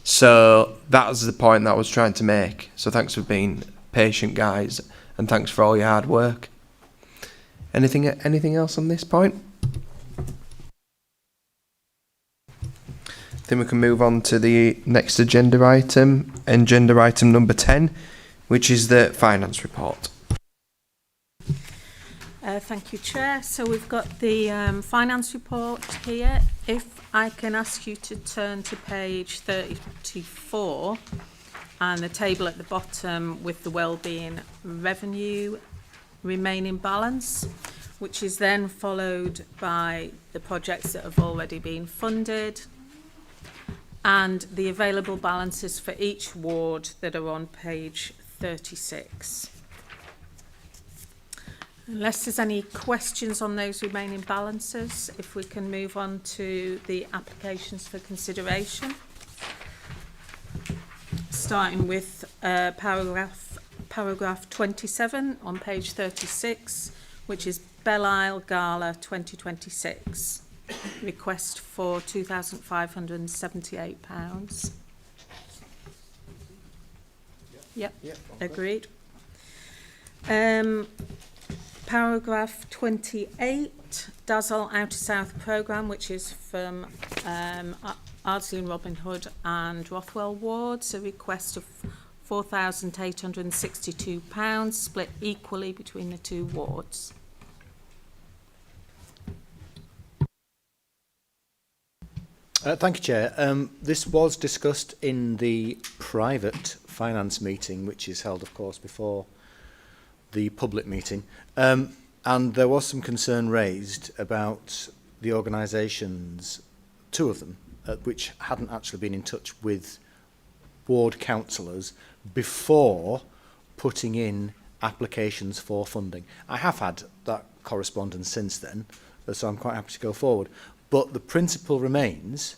So that was the point that I was trying to make. So thanks for being patient, guys, and thanks for all your hard work. Anything else on this point? Then we can move on to the next agenda item number 10, which is the finance report. Thank you, Chair. So we've got the finance report here. If I can ask you to turn to page 34 and the table at the bottom with the wellbeing revenue remaining balance, which is then followed by the projects that have already been funded and the available balances for each ward that are on page 36. Unless there's any questions on those remaining balances, if we can move on to the applications for consideration. Starting with paragraph 27 on page 36, which is Belle-Isle Gala 2026. Request for £2,578. Yep, agreed. Paragraph 28, Dazzle Outer South programme, which is from Ardsley and Robin Hood and Rothwell wards, a request of £4,862, split equally between the two wards. Thank you, Chair. This was discussed in the private finance meeting, which is held, of course, before the public meeting. And there was some concern raised about the organisations, two of them, which hadn't actually been in touch with ward councillors before putting in applications for funding. I have had that correspondence since then, so I'm quite happy to go forward. But the principle remains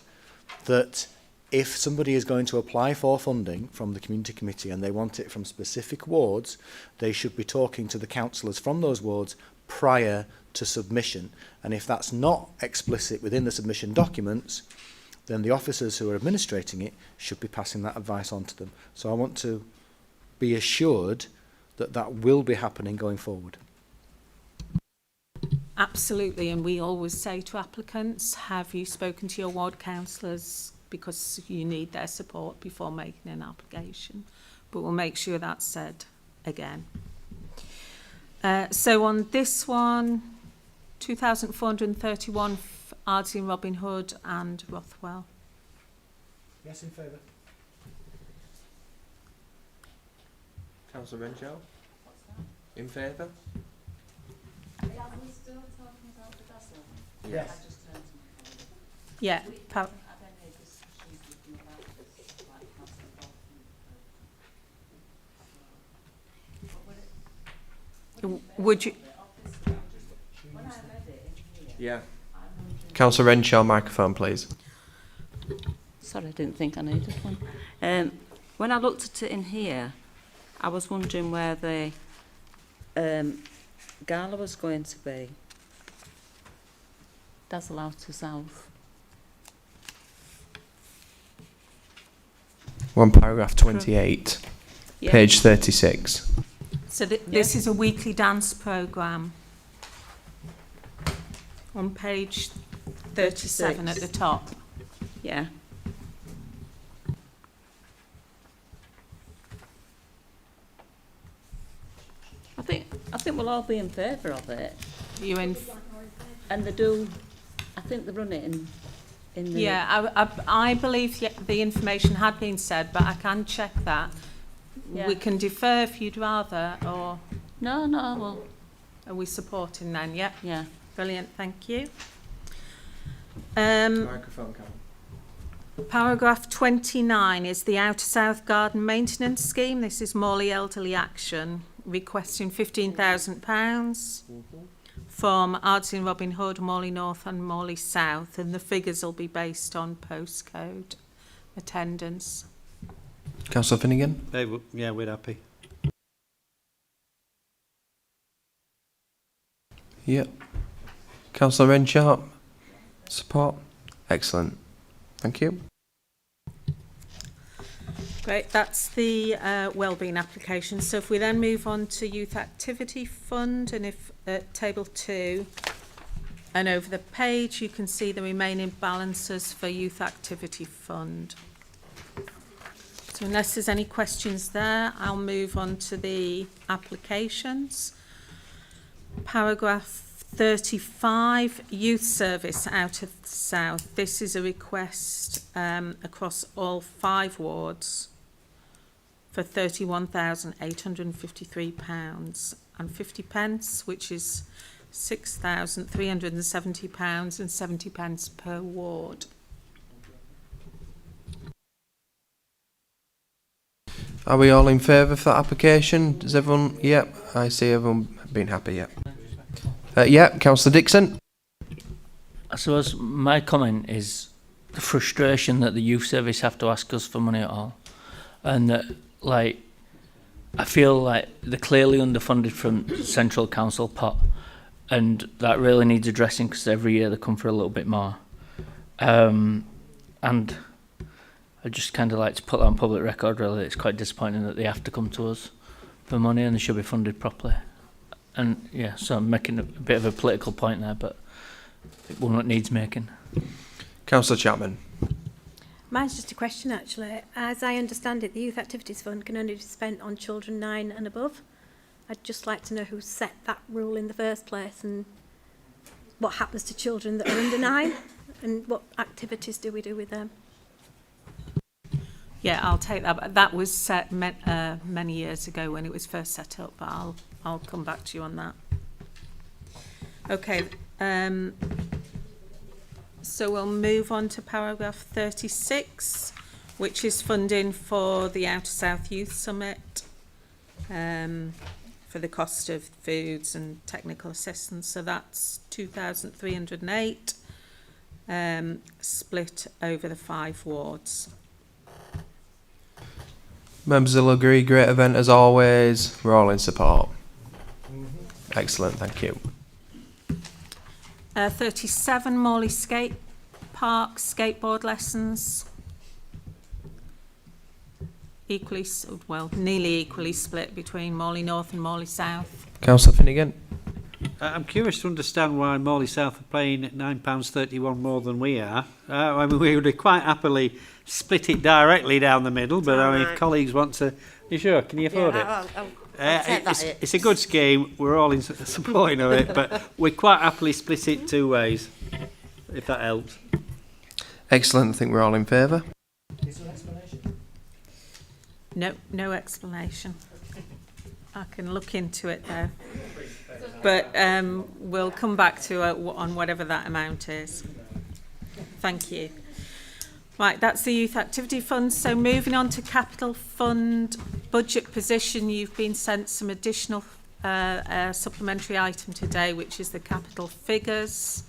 that if somebody is going to apply for funding from the community committee and they want it from specific wards, they should be talking to the councillors from those wards prior to submission. And if that's not explicit within the submission documents, then the officers who are administrating it should be passing that advice on to them. So I want to be assured that that will be happening going forward. Absolutely, and we always say to applicants, have you spoken to your ward councillors, because you need their support before making an application. But we'll make sure that's said again. So on this one, 2,431 Ardsley and Robin Hood and Rothwell. Yes, in favour. Councillor Renshaw? In favour? Yes. Yeah. Would you? Yeah. Councillor Renshaw, microphone, please. Sorry, I didn't think I needed one. When I looked at it in here, I was wondering where the gala was going to be. Dazzle Outer South. We're on paragraph 28, Yeah. page 36. So this is a weekly dance programme on page 37 at the top. Yeah. I think we'll all be in favour of it. You in? And they do. I think they run it in the. Yeah, I believe the information had been said, but I can check that. Yeah. We can defer if you'd rather, or No, well. are we supporting then? Yep. Yeah. Brilliant, thank you. Microphone, Karen. Paragraph 29 is the Outer South Garden Maintenance Scheme. This is Morley Elderly Action, requesting £15,000 from Ardsley and Robin Hood, Morley North and Morley South, and the figures will be based on postcode attendance. Councillor Finnegan? Yeah, we're happy. Yep. Councillor Renshaw? Support? Excellent. Thank you. Great, that's the wellbeing application. So if we then move on to Youth Activity Fund, and if table 2, and over the page you can see the remaining balances for Youth Activity Fund. So unless there's any questions there, I'll move on to the applications. Paragraph 35, Youth Service out of the South. This is a request across all 5 wards for £31,853 and 50 pence, which is £6,370 and 70 pence per ward. Are we all in favour for that application? Does everyone? Yep, I see everyone being happy. Yep. Yep, Councillor Dixon. I suppose my comment is the frustration that the youth service have to ask us for money at all, and that, like, I feel like they're clearly underfunded from Central Council pot, and that really needs addressing because every year they come for a little bit more. And I just kind of like to put that on public record, really. It's quite disappointing that they have to come to us for money and they should be funded properly. And yeah, so I'm making a bit of a political point there, but one that needs making. Councillor Chapman. Mine's just a question, actually. As I understand it, the Youth Activities Fund can only be spent on children 9 and above. I'd just like to know who set that rule in the first place and what happens to children that are under 9 and what activities do we do with them? Yeah, I'll take that. That was set many years ago when it was first set up, but I'll come back to you on that. Okay, so we'll move on to paragraph 36, which is funding for the Outer South Youth Summit, for the cost of foods and technical assistance. So that's 2,308, split over the 5 wards. Members will agree, great event as always. We're all in support. Excellent, thank you. 37, Morley Skate Park, skateboard lessons. Equally, well, nearly equally split between Morley North and Morley South. Councillor Finnegan. I'm curious to understand why Morley South are paying £9.31 more than we are. I mean, we would quite happily split it directly down the middle, but I mean, if colleagues want to... You sure? Can you afford it? I'll take that. It's a good scheme. We're all in supporting of it, but we quite happily split it 2 ways, if that helps. Excellent, I think we're all in favour. Is there an explanation? No explanation. I can look into it though. But we'll come back to on whatever that amount is. Thank you. Right, that's the Youth Activity Fund. So moving on to Capital Fund budget position, you've been sent some additional supplementary item today, which is the capital figures,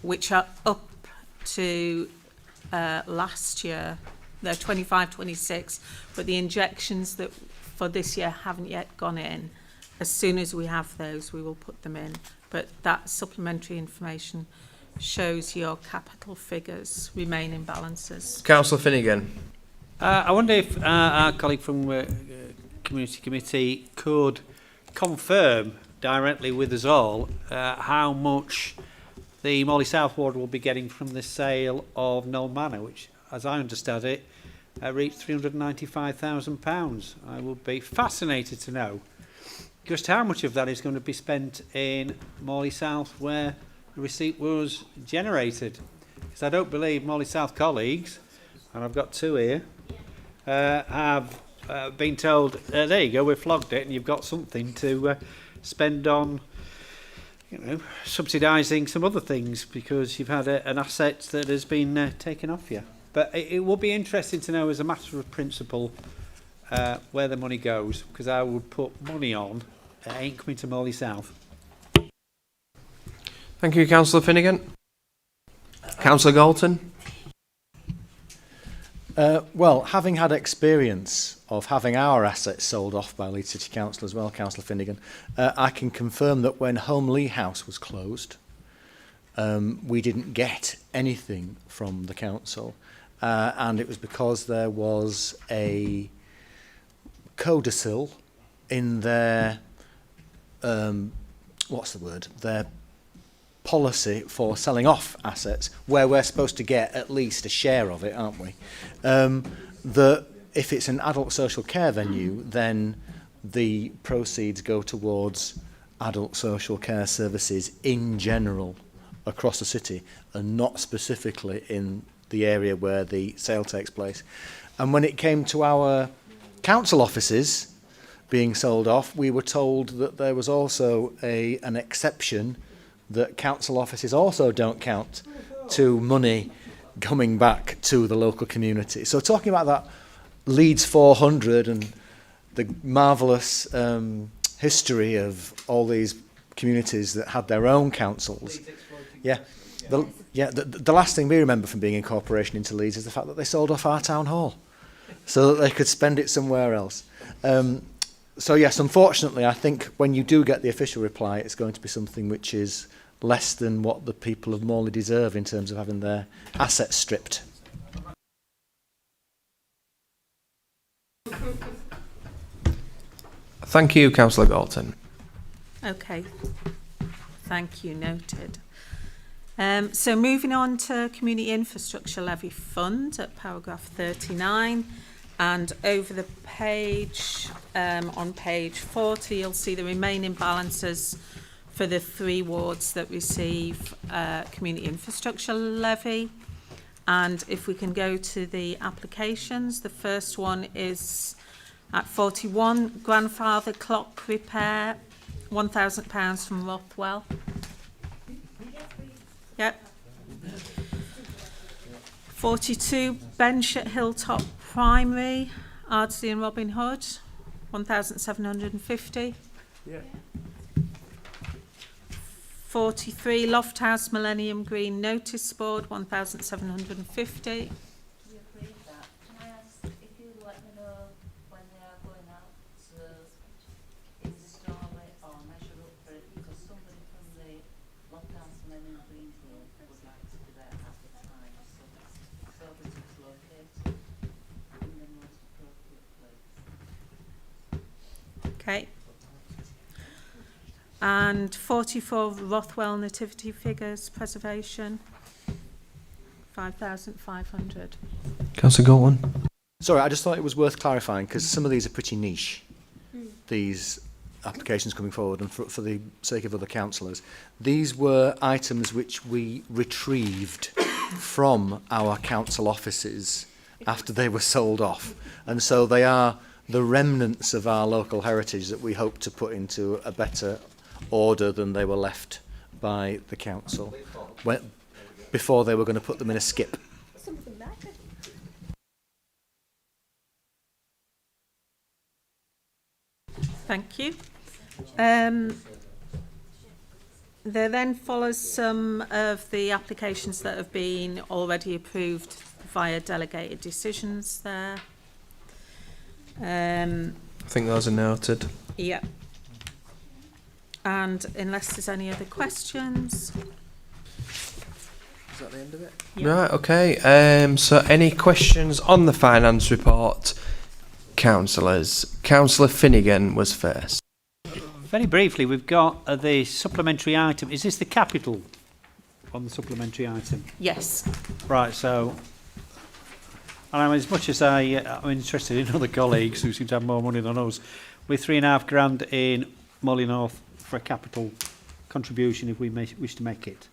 which are up to last year. They're 25-26, but the injections that for this year haven't yet gone in. As soon as we have those, we will put them in. But that supplementary information shows your capital figures, remaining balances. Councillor Finnegan. I wonder if our colleague from Community Committee could confirm directly with us all how much the Morley South Ward will be getting from the sale of Knoll Manor, which, as I understand it, reached £395,000. I would be fascinated to know just how much of that is going to be spent in Morley South, where the receipt was generated. Because I don't believe Morley South colleagues, and I've got 2 here, have been told, there you go, we've flogged it, and you've got something to spend on, you know, subsidising some other things because you've had an asset that has been taken off you. But it will be interesting to know, as a matter of principle, where the money goes, because I would put money on it ain't coming to Morley South. Thank you, Councillor Finnegan. Councillor Galton. Well, having had experience of having our assets sold off by Leeds City Council as well, Councillor Finnegan, I can confirm that when Home Lee House was closed, we didn't get anything from the council. and it was because there was a codicil in their their policy for selling off assets, where we're supposed to get at least a share of it, aren't we? That if it's an adult social care venue, then the proceeds go towards adult social care services in general across the city, and not specifically in the area where the sale takes place. And when it came to our council offices being sold off, we were told that there was also an exception that council offices also don't count to money coming back to the local community. So talking about that Leeds 400 and the marvellous history of all these communities that had their own councils. Yeah, the last thing we remember from being in corporation into Leeds is the fact that they sold off our town hall so that they could spend it somewhere else. So yes, unfortunately, I think when you do get the official reply, it's going to be something which is less than what the people of Morley deserve in terms of having their assets stripped. Thank you, Councillor Galton. Okay, thank you, noted. So moving on to Community Infrastructure Levy Fund at paragraph 39, and over the page, on page 40, you'll see the remaining balances for the 3 wards that receive Community Infrastructure Levy. And if we can go to the applications, the first one is at 41, grandfather clock repair, £1,000 from Rothwell. Yep. 42, bench at Hilltop Primary, Ardsley and Robin Hood, 1,750. Yeah. 43, Loft House Millennium Green Notice Board, 1,750. Okay. And 44, Rothwell Nativity Figures Preservation, 5,500. Councillor Galton. Sorry, I just thought it was worth clarifying because some of these are pretty niche, these applications coming forward, and for the sake of other councillors, these were items which we retrieved from our council offices after they were sold off, and so they are the remnants of our local heritage that we hope to put into a better order than they were left by the council before they were going to put them in a skip. Thank you. There then follows some of the applications that have been already approved via delegated decisions there. I think those are noted. Yeah. And unless there's any other questions. Is that the end of it? Yeah. Right, okay. So any questions on the finance report? Councillors. Councillor Finnegan was first. Very briefly, we've got the supplementary item. Is this the capital on the supplementary item? Yes. Right, so, and I mean, as much as I'm interested in other colleagues who seem to have more money than us, with £3,500 in Morley North for a capital contribution if we wish to make it.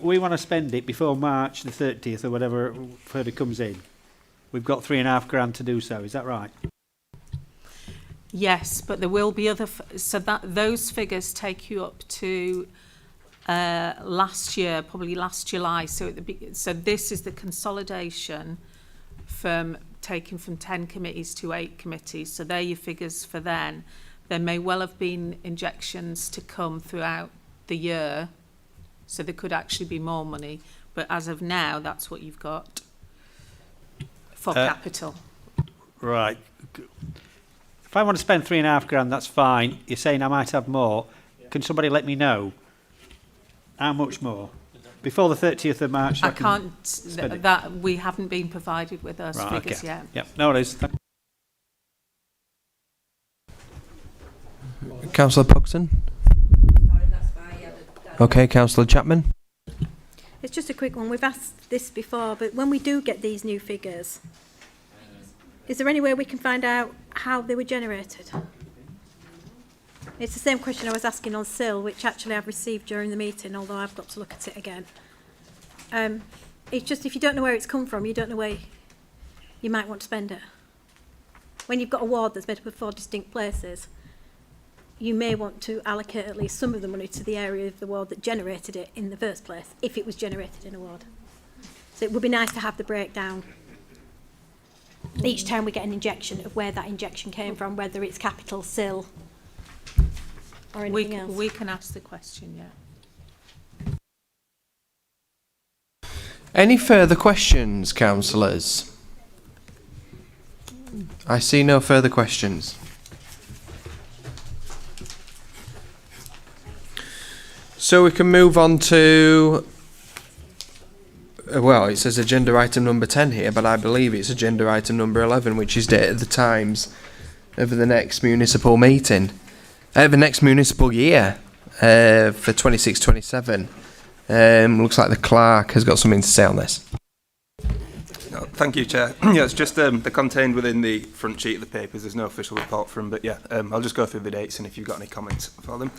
We want to spend it before March the 30th or whatever further comes in. We've got £3,500 to do so. Is that right? Yes, but there will be other. So that those figures take you up to last year, probably last July. So this is the consolidation from taken from 10 committees to 8 committees. So they're your figures for then. There may well have been injections to come throughout the year. So there could actually be more money. But as of now, that's what you've got for capital. Right. If I want to spend £3,500, that's fine. You're saying I might have more. Can somebody let me know? How much more? Before the 30th of March? I can't, spend it. that we haven't been provided with those Right, figures okay. yet. Yep, no worries. Councillor Pugson? Okay, Councillor Chapman? It's just a quick one. We've asked this before, but when we do get these new figures, is there any way we can find out how they were generated? It's the same question I was asking on SIL, which actually I've received during the meeting, although I've got to look at it again. It's just if you don't know where it's come from, you don't know where you might want to spend it. When you've got a ward that's made up of 4 distinct places, you may want to allocate at least some of the money to the area of the ward that generated it in the first place, if it was generated in a ward. So it would be nice to have the breakdown each time we get an injection of where that injection came from, whether it's capital, SIL, or anything else. We can ask the question, yeah. Any further questions, councillors? I see no further questions. So we can move on to, well, it says agenda item number 10 here, but I believe it's agenda item number 11, which is dated the times of the next municipal meeting, the next municipal year for 26-27. Looks like the clerk has got something to say on this. No, thank you, Chair. Yeah, it's just they're contained within the front sheet of the papers. There's no official report from them, but yeah, I'll just go through the dates and if you've got any comments for them.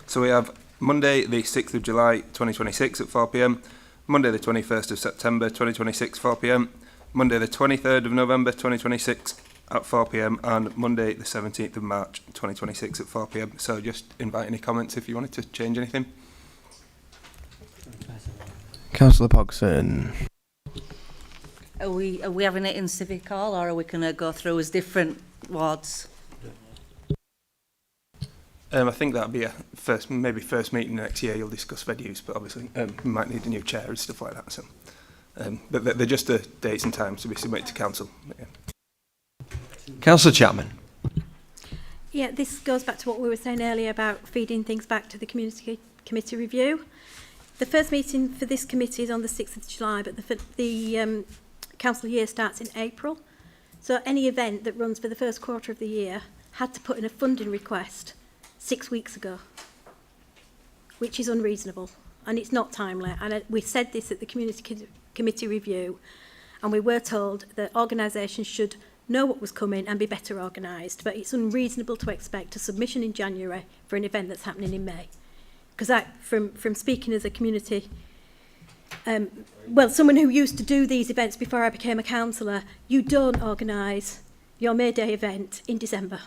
So we have Monday, the 6th of July, 2026 at 4 p.m, Monday, the 21st of September, 2026, 4 p.m, Monday, the 23rd of November, 2026 at 4 p.m, and Monday, the 17th of March, 2026 at 4 p.m. So just invite any comments if you wanted to change anything. Councillor Pogson. Are we having it in Civic Hall, or are we going to go through as different wards? I think that'll be a first meeting next year. You'll discuss venues, but obviously we might need a new chair and stuff like that. So, but they're just the dates and times to be submitted to council. Yeah. Councillor Chapman. Yeah, this goes back to what we were saying earlier about feeding things back to the community committee review. The first meeting for this committee is on the 6th of July, but the council year starts in April. So any event that runs for the first quarter of the year had to put in a funding request 6 weeks ago, which is unreasonable and it's not timely. And we said this at the community committee review, and we were told that organisations should know what was coming and be better organised, but it's unreasonable to expect a submission in January for an event that's happening in May. Because from speaking as a community, someone who used to do these events before I became a councillor, you don't organise your May Day event in December.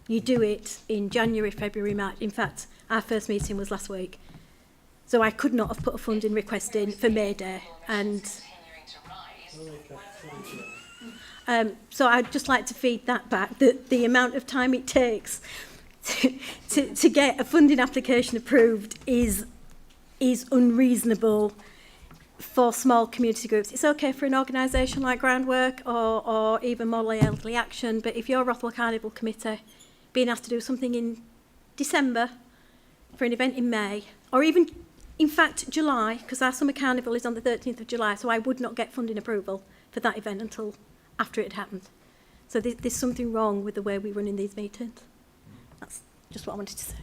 You do it in January, February, March. In fact, our first meeting was last week. So I could not have put a funding request in for May Day. And so I'd just like to feed that back, that the amount of time it takes to get a funding application approved is unreasonable for small community groups. It's okay for an organisation like Groundwork or even Model Elderly Action, but if you're Rothwell Carnival Committee being asked to do something in December for an event in May, or even, in fact, July, because our summer carnival is on the 13th of July, so I would not get funding approval for that event until after it happened. So there's something wrong with the way we run in these meetings. That's just what I wanted to say.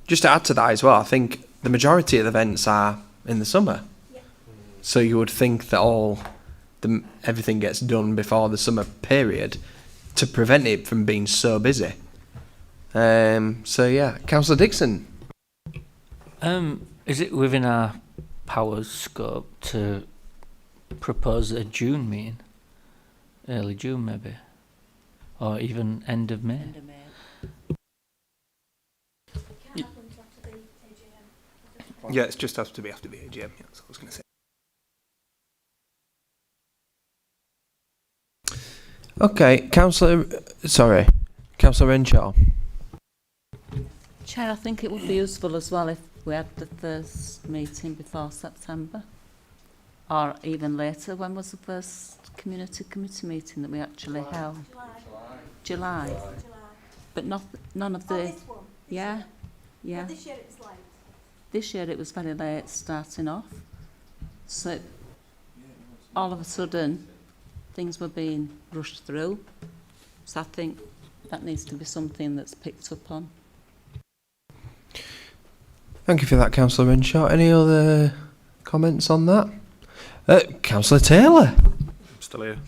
Just to add to that as well, I think the majority of the events are in the summer. Yeah. So you would think that everything gets done before the summer period to prevent it from being so busy. So yeah, Councillor Dixon. Is it within our powers scope to propose a June meeting? Early June maybe? Or even end of May? End of May. Yeah, it just has to be after the AGM. Yeah, that's what I was going to say. Okay, Councillor Renshaw. Chair, I think it would be useful as well if we had the first meeting before September, or even later. When was the first community committee meeting that we actually held? July. But none of the... This one. Yeah. This year it was late. This year it was very late starting off. So all of a sudden, things were being rushed through. So I think that needs to be something that's picked up on. Thank you for that, Councillor Renshaw. Any other comments on that? Councillor Taylor. I'm still here.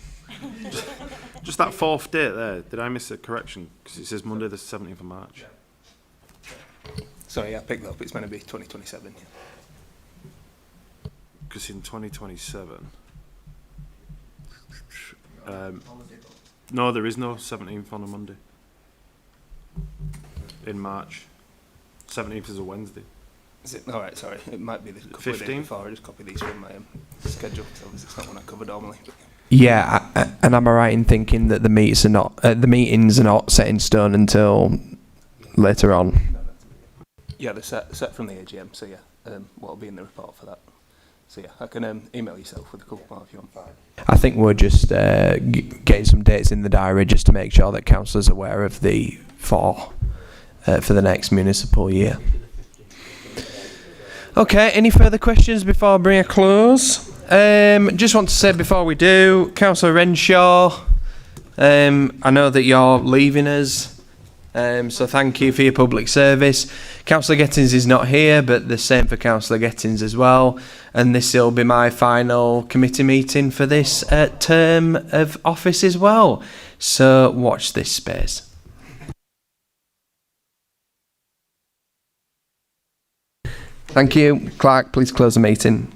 Just that fourth date there, did I miss a correction? Because it says Monday the 17th of March. Sorry, I picked that up. It's meant to be 2027. Because in 2027... no, there is no 17th on a Monday. In March. 17th is a Wednesday. Is it? All right, sorry. It might be the couple 15th? of days before. I just copied these from my schedule, because obviously it's not one I cover normally. Yeah, and am I right in thinking that the meetings are not set in stone until later on? Yeah, they're set from the AGM, so yeah, what'll be in the report for that. So yeah, I can email yourself with a couple more if you want. I think we're just getting some dates in the diary just to make sure that councillors are aware of the for the next municipal year. Okay, any further questions before I bring a close? Just want to say before we do, Councillor Renshaw, I know that you're leaving us, so thank you for your public service. Councillor Gettins is not here, but the same for Councillor Gettins as well. And this will be my final committee meeting for this term of office as well. So watch this space. Thank you. Clerk, please close the meeting.